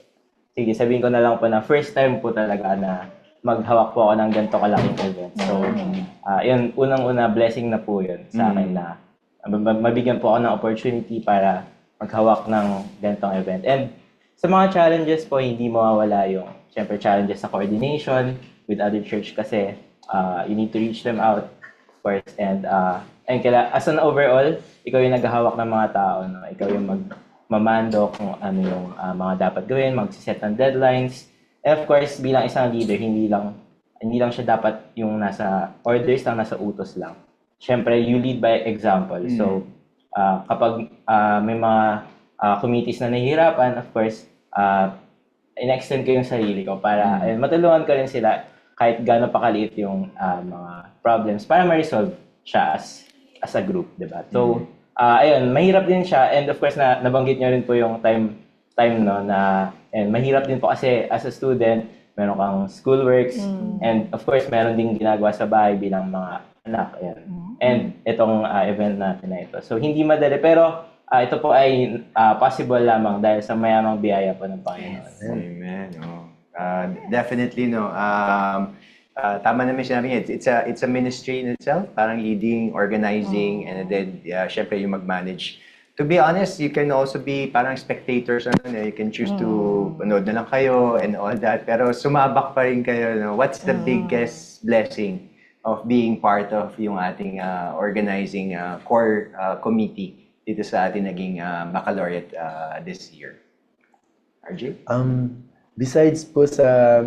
sige, sabihin ko na lang po na first time po talaga na maghawak po ako ng ganito kalaking event. So, yun, unang-una, blessing na po yun sa akin na mabigyan po ako ng opportunity para maghawak ng ganitong event. And sa mga challenges po, hindi mawawala yung, syempre, challenges sa coordination with other church kasi you need to reach them out, of course. And as an overall, ikaw yung naghahawak ng mga tao. No? Ikaw yung mamando kung ano yung mga dapat gawin, mag-set ng deadlines. And of course, bilang isang leader, hindi lang siya dapat yung nasa orders lang, nasa utos lang. Siyempre, you lead by example. So, kapag may mga committees na nahihirapan, of course, in-extend ko yung sarili ko para matulungan ko rin sila kahit gaano pa kaliit yung mga problems para ma-resolve siya as a group, diba? So, ayun, mahirap din siya. And of course, nabanggit niyo rin po yung time no, na and mahirap din po kasi as a student, meron kang schoolworks and of course, meron ding ginagawa sa bahay bilang mga anak. Ayan. And itong event natin na ito. So, hindi madali. Pero ito po ay possible lamang dahil sa mayamang biyaya po ng Panginoon. Amen. Oh. Definitely, no. Tama naman sinabi niya. It's a ministry in itself. Parang leading, organizing, and then, syempre, yung mag-manage. To be honest, you can also be parang spectators. You can choose to manood na lang kayo and all that. Pero sumabak pa rin kayo. No? What's the biggest blessing of being part of yung ating organizing core committee dito sa ating naging baccalaureate this year? RJ? Besides po sa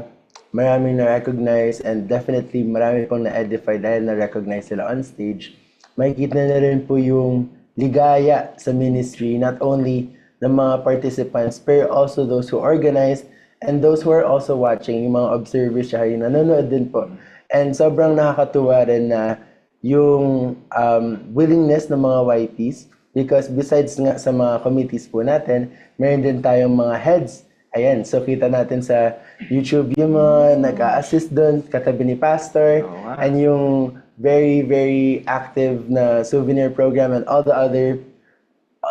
maraming na-recognize and definitely marami pong na-edify dahil na-recognize sila on stage, makikita na rin po yung ligaya sa ministry, not only ng mga participants, pero also those who organize and those who are also watching, yung mga observers siya, yung nanonood din po. And sobrang nakakatuwa rin na yung willingness ng mga YPs, because besides nga sa mga committees po natin, meron din tayong mga heads. Ayan, so kita natin sa YouTube yung mga nag-a-assist doon, katabi ni Pastor, and yung very, very active na souvenir program and all the other,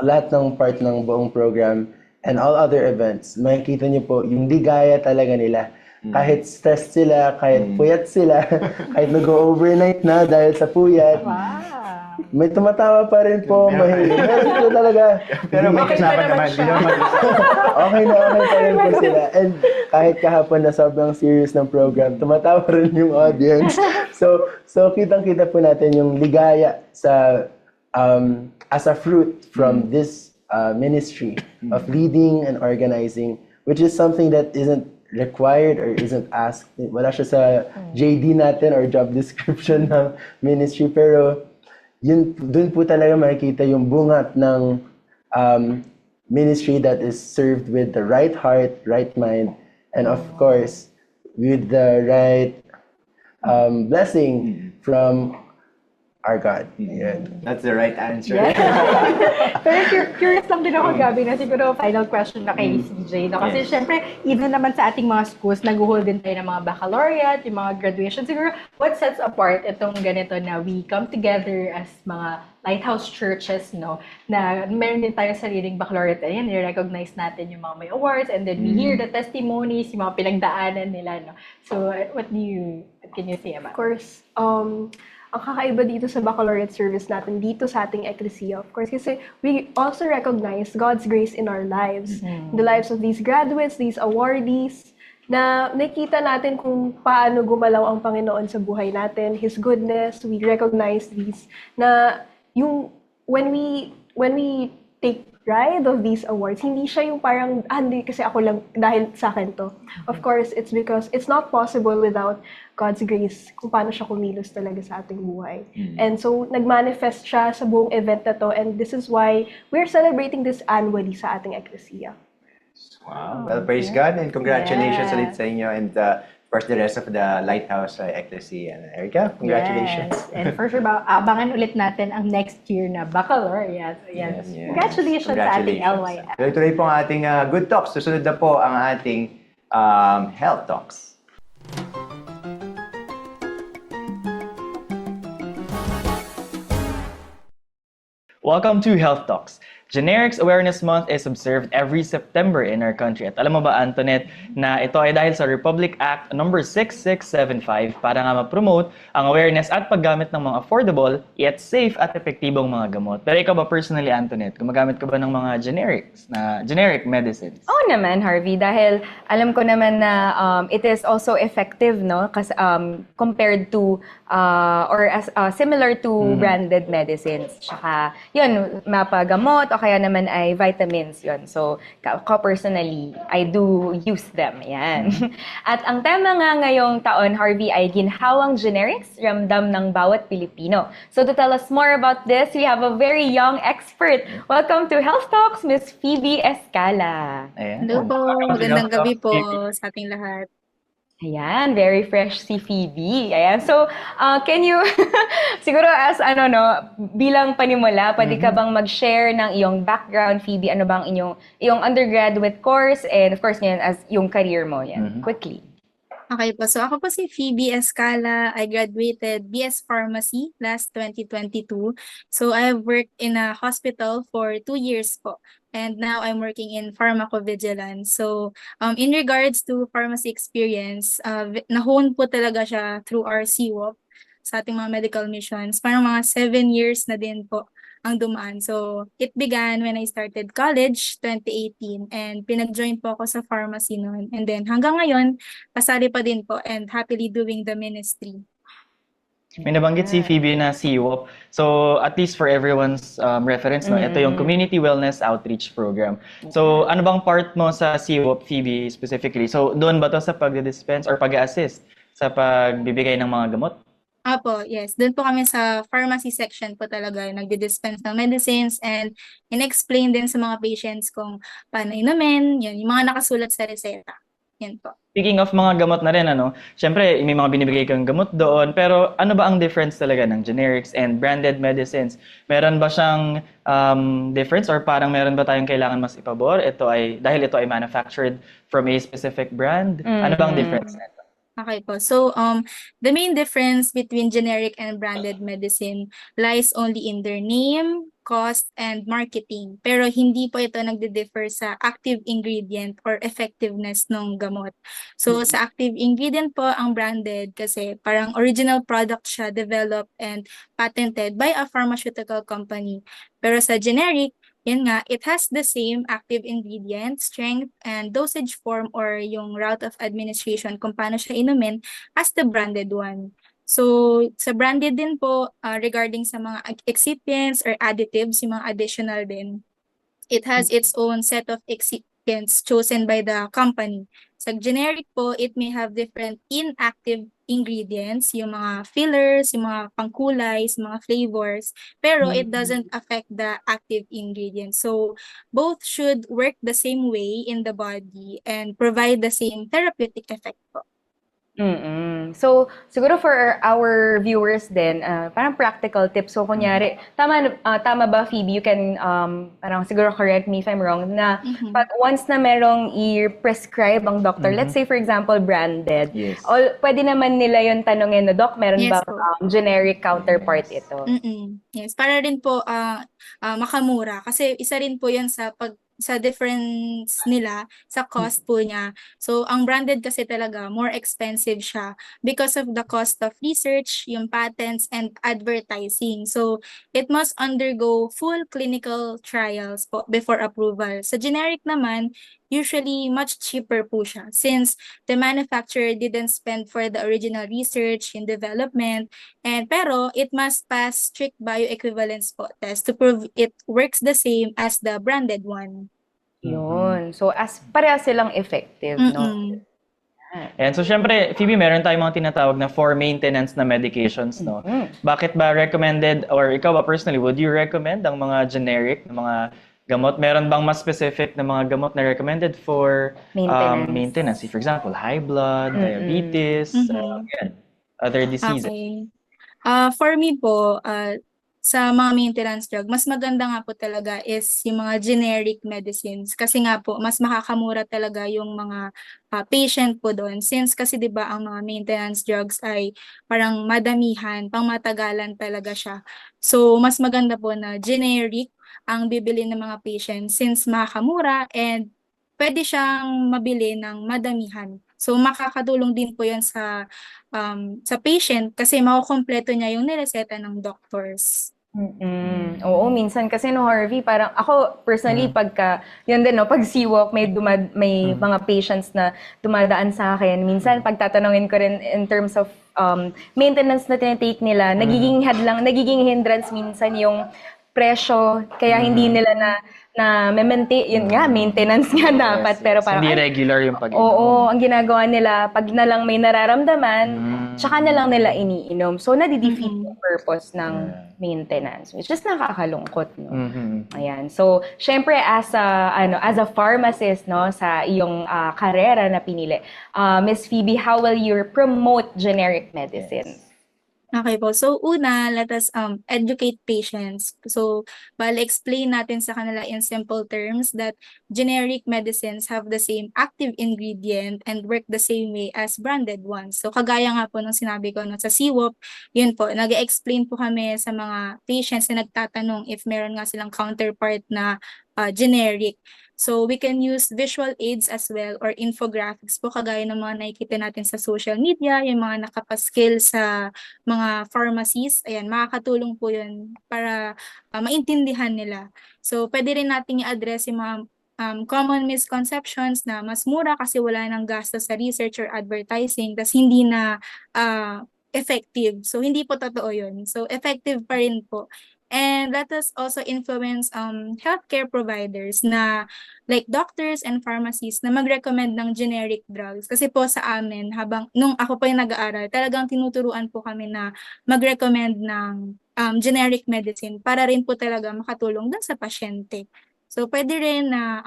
lahat ng part ng buong program and all other events. Makikita niyo po, yung ligaya talaga nila. Kahit stress sila, kahit puyat sila, kahit nag-overnight na dahil sa puyat. May tumatawa pa rin po. Meron po talaga. Pero may kasama naman. Okay pa rin po sila. And kahit kahapon na sobrang serious ng program, tumatawa rin yung audience. So kitang-kita po natin yung ligaya sa as a fruit from this ministry of leading and organizing, which is something that isn't required or isn't asked. Wala siya sa JD natin or job description ng ministry, pero yun, dun po talaga makikita yung bungat ng ministry that is served with the right heart, right mind, and of course, with the right blessing from our God. Ayan. That's the right answer. Yes. Pero curious lang din ako, Gabi, na siguro final question na kay CJ. No? Kasi syempre, even naman sa ating mga schools, nag-hold din tayo ng mga baccalaureate, yung mga graduation. Siguro, what sets apart itong ganito na we come together as mga lighthouse churches, no? Na meron din tayo sariling baccalaureate. Ayan, i-recognize natin yung mga may awards, and then we hear the testimonies, yung mga pinagdaanan nila, no? So, what can you say about Of course, ang kakaiba dito sa baccalaureate service natin, dito sa ating ecclesia, of course, kasi we also recognize God's grace in our lives, the lives of these graduates, these awardees, na nakita natin kung paano gumalaw ang Panginoon sa buhay natin, His goodness, we recognize these, na yung, when we take pride of these awards, hindi siya yung parang, hindi kasi ako lang, dahil sa akin to. Of course, it's because it's not possible without God's grace kung paano siya kumilos talaga sa ating buhay. And so, nag-manifest siya sa buong event na to, and this is why we're celebrating this annually sa ating ecclesia. Wow. Well, praise God and congratulations Yeah. ulit sa inyo and of course the rest of the Lighthouse Ecclesia. And Erica, congratulations. Yes. And for sure, abangan ulit natin ang next year na baccalaureate. Yes. Yes. Congratulations sa ating Congratulations. LYF. Tuloy-tuloy po ang ating Good Talks. Susunod na po ang ating Health Talks. Welcome to Health Talks. Generics Awareness Month is observed every September in our country. At alam mo ba, Antoinette, na ito ay dahil sa Republic Act number 6675 para nga ma-promote ang awareness at paggamit ng mga affordable, yet safe at epektibong mga gamot. Pero ikaw ba personally, Antoinette, gumagamit ka ba ng mga generic medicines? Oo naman, Harvey, dahil alam ko naman na it is also effective, no? Kasi compared to or as similar to branded medicines. Tsaka, yun, mapagamot o kaya naman ay vitamins yun. So, ako personally, I do use them. Yan. At ang tema nga ngayong taon, Harvey, ay ginhawang generics, ramdam ng bawat Pilipino. So, to tell us more about this, we have a very young expert. Welcome to Health Talks, Miss Phoebe Escala. Ayan. Hello po, Welcome to magandang Health gabi Talks, po Phoebe. sa ating lahat. Ayan, very fresh si Phoebe. Ayan, so can you, siguro as bilang panimula, pwede ka bang mag-share ng iyong background, Phoebe? Ano bang iyong undergraduate course and of course ngayon as yung career mo, yan, quickly. Okay po, so ako po si Phoebe Escala. I graduated BS Pharmacy last 2022. So I have worked in a hospital for 2 years po. And now I'm working in pharmacovigilance. So in regards to pharmacy experience, na-hone po talaga siya through our CWOP sa ating mga medical missions. Parang mga 7 years na din po ang dumaan. So it began when I started college, 2018. And pinag-join po ako sa pharmacy noon. And then hanggang ngayon, kasali pa din po and happily doing the ministry. May nabanggit si Phoebe na CWOP. So, at least for everyone's reference, no, ito yung Community Wellness Outreach Program. So, ano bang part mo sa CWOP, Phoebe, specifically? So, doon ba to sa pag-dispense or pag-assist sa pagbibigay ng mga gamot? Apo, yes. Doon po kami sa pharmacy section po talaga, nagdi-dispense ng medicines and in-explain din sa mga patients kung paano inumin, yun, yung mga nakasulat sa reseta. Yan po. Speaking of mga gamot na rin, syempre may mga binibigay kang gamot doon, pero ano ba ang difference talaga ng generics and branded medicines? Meron ba siyang difference or parang meron ba tayong kailangan mas ipabor? Dahil ito ay manufactured from a specific brand? Ano ba ang difference nito? Okay po. So, the main difference between generic and branded medicine lies only in their name, cost, and marketing. Pero hindi po ito nagdi-differ sa active ingredient or effectiveness ng gamot. So, sa active ingredient po, ang branded kasi parang original product siya developed and patented by a pharmaceutical company. Pero sa generic, yan nga, it has the same active ingredient, strength, and dosage form or yung route of administration kung paano siya inumin as the branded one. So, sa branded din po, regarding sa mga excipients or additives, yung mga additional din, it has its own set of excipients chosen by the company. Sa generic po, it may have different inactive ingredients, yung mga fillers, yung mga pangkulay, yung mga flavors, pero it doesn't affect the active ingredients. So, both should work the same way in the body and provide the same therapeutic effect po. So, siguro for our viewers din, parang practical tips. So, kunyari, tama ba, Phoebe? You can, parang siguro correct me if I'm wrong, na pag once na merong i-prescribe ang doctor, let's say for example, branded, Yes. pwede naman nila yung tanongin na, Doc, meron Yes ba po. generic counterpart ito? Yes, para rin po makamura kasi isa rin po 'yan sa difference nila sa cost po niya. So, ang branded kasi talaga, more expensive siya because of the cost of research, yung patents, and advertising. So, it must undergo full clinical trials po before approval. Sa generic naman, usually much cheaper po siya since the manufacturer didn't spend for the original research and development, and pero it must pass strict bioequivalence po test to prove it works the same as the branded one. Yun. So, as pareha silang effective, no? Mm-mm. And so, syempre, Phoebe, meron tayong mga tinatawag na for maintenance na medications, no? Bakit ba recommended, or ikaw ba personally, would you recommend ang mga generic na mga gamot? Meron bang mas specific na mga gamot na recommended for maintenance? For example, high blood, diabetes, yan, other diseases. Okay. For me po, sa mga maintenance drug, mas maganda nga po talaga is yung mga generic medicines. Kasi nga po, mas makakamura talaga yung mga patient po doon. Since kasi 'di ba ang mga maintenance drugs ay parang madamihan, pangmatagalan talaga siya. So, mas maganda po na generic ang bibili ng mga patients since makakamura and pwede siyang mabili ng madamihan. So, makakatulong din po yan sa patient kasi makukumpleto niya yung nireseta ng doctors. Oo, minsan kasi no, Harvey, parang ako personally pagka yun din no, pag seawalk may mga patients na dumadaan sa akin. Minsan pagtatanungin ko rin in terms of maintenance na tinitake nila, nagiging hadlang, nagiging hindrance minsan yung presyo, kaya hindi nila na yun nga, maintenance nga dapat, pero parang Hindi regular yung pag-inom. oo, ang ginagawa nila, pag na lang may nararamdaman, tsaka na lang nila iniinom. So, nadi-defeat yung purpose ng maintenance, which is nakakalungkot, no? Ayan. So, syempre as a pharmacist, no, sa iyong karera na pinili, Miss Phoebe, how will you promote generic medicines? Okay po. So, una, let us educate patients. So, explain natin sa kanila in simple terms that generic medicines have the same active ingredient and work the same way as branded ones. So, kagaya nga po nung sinabi ko no, sa CWOP, yun po, nag-explain po kami sa mga patients na nagtatanong if meron nga silang counterpart na generic. So, we can use visual aids as well or infographics po kagaya ng mga nakikita natin sa social media, yung mga nakapaskil sa mga pharmacies. Ayan, makakatulong po yun para maintindihan nila. So, pwede rin natin i-address yung mga common misconceptions na mas mura kasi wala nang gasto sa research or advertising, tas hindi na effective. So, hindi po totoo yun. So, effective pa rin po. And let us also influence healthcare providers na like doctors and pharmacies na mag-recommend ng generic drugs. Kasi po sa amin, nung ako po yung nag-aaral, talagang tinuturuan po kami na mag-recommend ng generic medicine para rin po talaga makatulong dun sa pasyente. So pwede rin na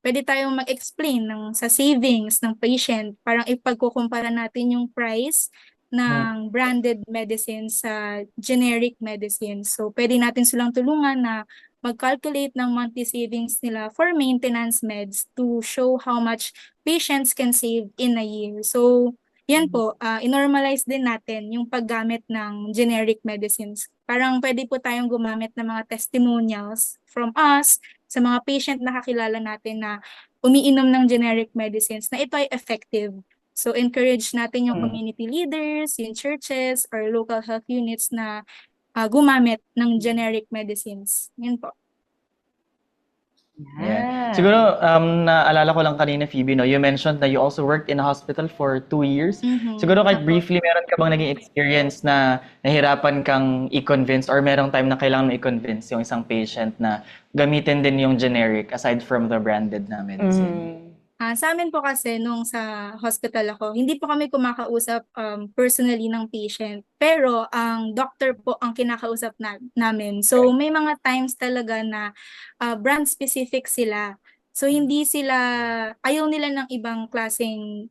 pwede tayong mag-explain sa savings ng patient, parang ipagkukumpara natin yung price ng branded medicine sa generic medicine. So, pwede natin silang tulungan na mag-calculate ng monthly savings nila for maintenance meds to show how much patients can save in a year. So, yan po, inormalize din natin yung paggamit ng generic medicines. Parang pwede po tayong gumamit ng mga testimonials from us sa mga patient na kakilala natin na umiinom ng generic medicines na ito ay effective. So, encourage natin yung community leaders, yung churches, or local health units na gumamit ng generic medicines. Yan po. Yeah. Siguro, naalala ko lang kanina, Phoebe, no, you mentioned na you also worked in a hospital for 2 years. Siguro kahit briefly, meron ka bang naging experience na nahirapan kang i-convince or merong time na kailangan mo i-convince yung isang patient na gamitin din yung generic aside from the branded na medicine? Sa amin po kasi nung sa hospital ako, hindi po kami kumakausap personally ng patient. Pero ang doctor po ang kinakausap namin. So may mga times talaga na brand specific sila. So ayaw nila ng ibang klaseng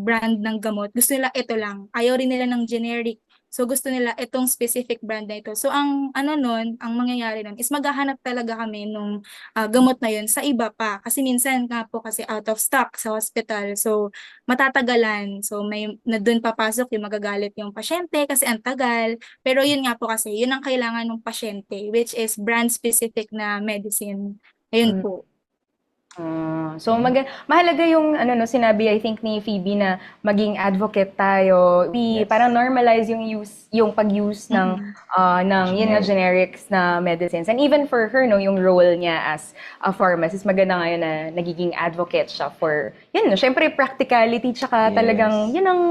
brand ng gamot. Gusto nila ito lang. Ayaw rin nila ng generic. So gusto nila itong specific brand na ito. So ang mangyayari nun is maghahanap talaga kami nung gamot na yun sa iba pa. Kasi minsan nga po kasi out of stock sa hospital. So matatagalan. So na dun papasok yung magagalit yung pasyente kasi ang tagal. Pero yun nga po kasi, yun ang kailangan ng pasyente, which is brand specific na medicine. Ayun po. So mahalaga yung sinabi I think ni Phoebe na maging advocate tayo. Parang normalize yung pag-use ng yun nga generics na medicines. And even for her yung role niya as a pharmacist, maganda ngayon na nagiging advocate siya for syempre practicality tsaka talagang yun ang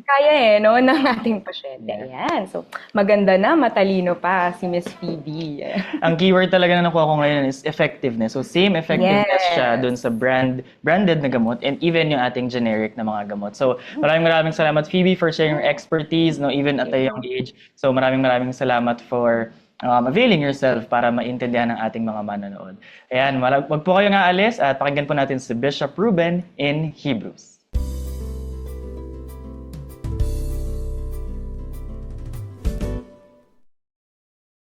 kaya ng ating pasyente. Yan. So maganda na matalino pa si Miss Phoebe. Ang keyword talaga na nakuha ko ngayon is effectiveness. So same effectiveness siya dun sa branded na gamot and even yung ating generic na mga gamot. So maraming salamat Phoebe for sharing your expertise even at a young age. So maraming salamat for availing yourself para maintindihan ng ating mga manonood. Ayan, wag po kayong aalis at pakinggan po natin si Bishop Ruben in Hebrews.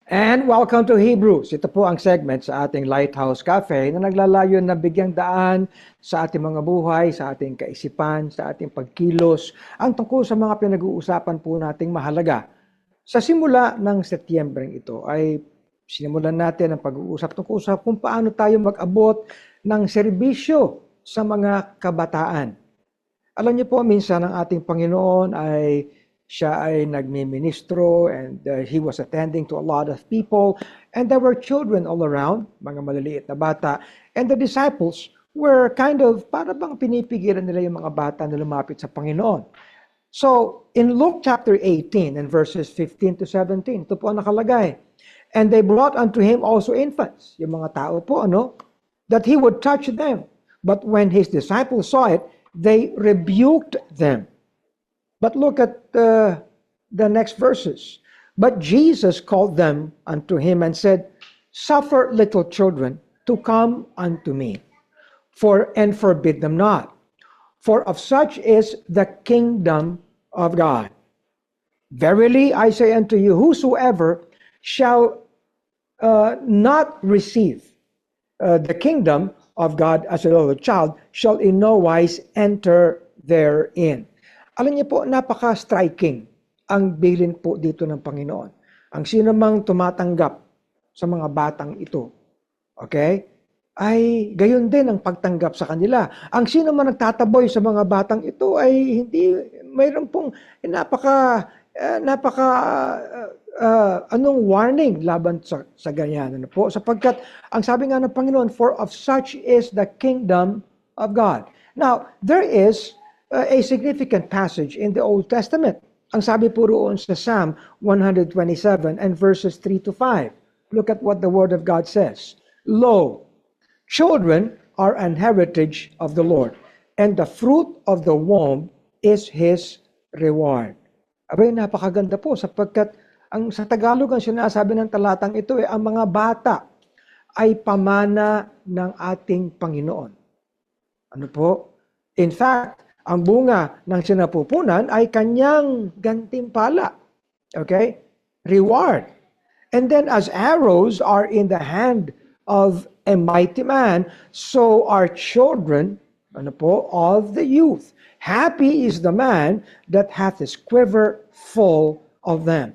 And welcome to Hebrews. Ito po ang segment sa ating Lighthouse Cafe na naglalayon na bigyang daan sa ating mga buhay, sa ating kaisipan, sa ating pagkilos, ang tungkol sa mga pinag-uusapan po nating mahalaga. Sa simula ng Setyembre ito ay sinimulan natin ang pag-uusap tungkol sa kung paano tayo mag-abot ng serbisyo sa mga kabataan. Alam niyo po, minsan ang ating Panginoon ay siya ay nagmi-ministro and he was attending to a lot of people and there were children all around, mga maliliit na bata, and the disciples were kind of para bang pinipigilan nila yung mga bata na lumapit sa Panginoon. So, in Luke chapter 18 and verses 15 to 17, ito po ang nakalagay. And they brought unto him also infants, yung mga tao po, that he would touch them. But when his disciples saw it, they rebuked them. But look at the next verses. But Jesus called them unto him and said, Suffer little children to come unto me, and forbid them not. For of such is the kingdom of God. Verily I say unto you, whosoever shall not receive the kingdom of God as a little child shall in no wise enter therein. Alam niyo po, napaka-striking ang bilin po dito ng Panginoon. Ang sino mang tumatanggap sa mga batang ito, okay, ay gayon din ang pagtanggap sa kanila. Ang sino man nagtataboy sa mga batang ito ay hindi, mayroon pong anong warning laban sa ganyan. Po? Sapagkat, ang sabi nga ng Panginoon, for of such is the kingdom of God. Now, there is a significant passage in the Old Testament. Ang sabi po roon sa Psalm 127 and verses 3 to 5. Look at what the Word of God says. Lo, children are an heritage of the Lord, and the fruit of the womb is His reward. Abay, napakaganda po sapagkat sa Tagalog ang sinasabi ng talatang ito ang mga bata ay pamana ng ating Panginoon. Ano po? In fact, ang bunga ng sinapupunan ay kanyang gantimpala. Okay? Reward. And then as arrows are in the hand of a mighty man, so are children, of the youth. Happy is the man that hath his quiver full of them.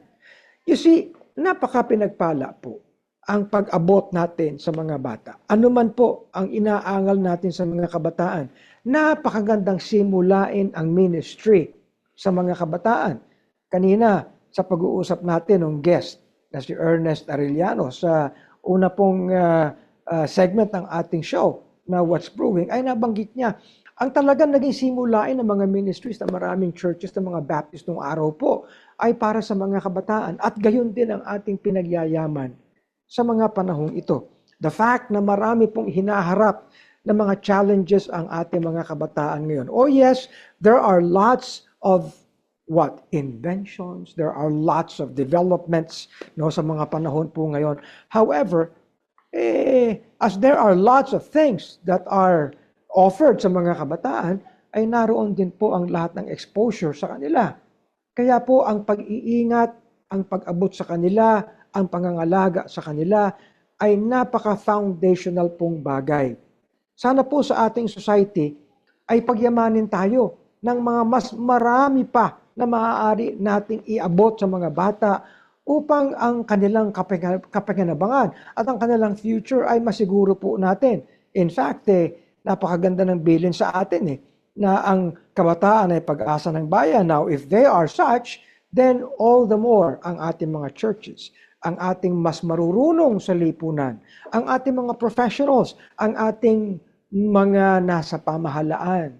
You see, napaka-pinagpala po ang pag-abot natin sa mga bata. Ano man po ang inaangal natin sa mga kabataan, napakagandang simulain ang ministry sa mga kabataan. Kanina, sa pag-uusap natin ng guest na si Ernest Arellano sa una pong segment ng ating show na What's Brewing, ay nabanggit niya ang talagang naging simulain ng mga ministries na maraming churches ng mga Baptist nung araw po ay para sa mga kabataan at gayon din ang ating pinagyayaman sa mga panahong ito. The fact na marami pong hinaharap na mga challenges ang ating mga kabataan ngayon. Oh yes, there are lots of inventions, there are lots of developments sa mga panahon po ngayon. However, as there are lots of things that are offered sa mga kabataan, ay naroon din po ang lahat ng exposure sa kanila. Kaya po ang pag-iingat, ang pag-abot sa kanila, ang pangangalaga sa kanila ay napaka-foundational pong bagay. Sana po sa ating society ay pagyamanin tayo ng mga mas marami pa na maaari nating iabot sa mga bata upang ang kanilang kapakinabangan at ang kanilang future ay masiguro po natin. In fact, napakaganda ng bilin sa atin na ang kabataan ay pag-asa ng bayan. Now, if they are such, then all the more ang ating mga churches, ang ating mas marurunong sa lipunan, ang ating mga professionals, ang ating mga nasa pamahalaan,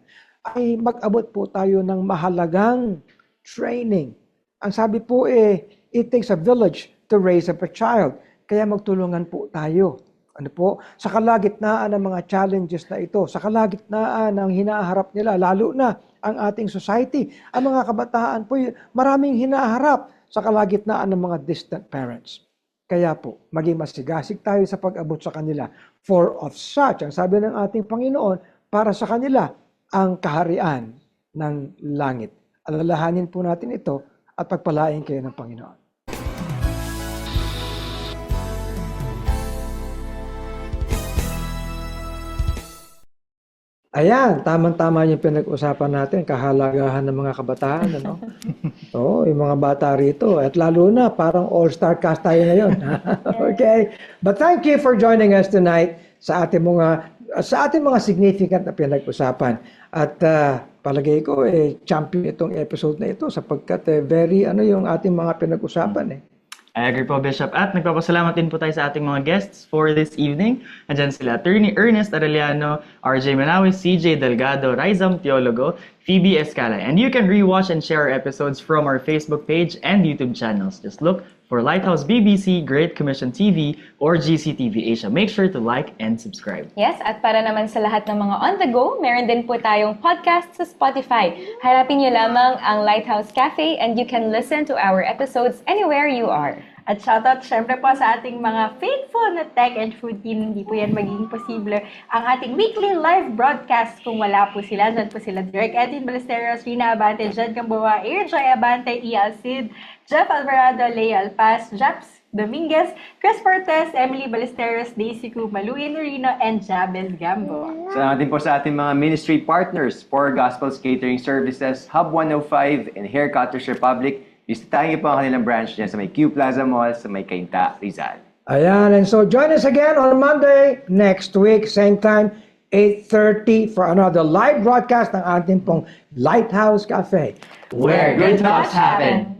ay mag-abot po tayo ng mahalagang training. Ang sabi po it takes a village to raise up a child. Kaya magtulungan po tayo. Ano po? Sa kalagitnaan ng mga challenges na ito, sa kalagitnaan ng hinaharap nila, lalo na ang ating society, ang mga kabataan po, maraming hinaharap sa kalagitnaan ng mga distant parents. Kaya po, maging masigasig tayo sa pag-abot sa kanila. For of such, ang sabi ng ating Panginoon, para sa kanila, ang kaharian ng langit. Alalahanin po natin ito at pagpalain kayo ng Panginoon. Ayan, tamang-tama yung pinag-usapan natin, kahalagahan ng mga kabataan, ano? Oo, yung mga bata rito. At lalo na, parang all-star cast tayo ngayon. Okay? But thank you for joining us tonight sa ating mga significant na pinag-usapan. At palagay ko, champion itong episode na ito sapagkat very, yung ating mga pinag-usapan I agree po, Bishop. At nagpapasalamat din po tayo sa ating mga guests for this evening. Andyan sila, Attorney Ernest Arellano, RJ Manawis, CJ Delgado, Rizam Teologo, Phoebe Escala. And you can rewatch and share our episodes from our Facebook page and YouTube channels. Just look for Lighthouse BBC, Great Commission TV, or GCTV Asia. Make sure to like and subscribe. Yes, at para naman sa lahat ng mga on the go, meron din po tayong podcast sa Spotify. Hanapin niyo lamang ang Lighthouse Cafe and you can listen to our episodes anywhere you are. At shoutout syempre po sa ating mga faithful na tech and food team. Hindi po yan magiging posible ang ating weekly live broadcast kung wala po sila. Diyan po sila Derek Edwin Ballesteros, Rina Abante, Jed Gamboa, Joy Abante, Ia Cid, Jeff Alvarado, Leia Alpaz, Japs Dominguez, Chris Fortes, Emily Ballesteros, Daisy Cu, Maluin Norino, and Jabel Gamboa. Salamat din po sa ating mga ministry partners, For Gospels Catering Services, Hub 105, and Haircutters Republic. Visitahin niyo po ang kanilang branch niya sa may Q Plaza Mall, sa may Cainta, Rizal. Ayan, and so join us again on Monday next week, same time, 8:30 for another live broadcast ng ating pong Lighthouse Cafe. Where good talks happen.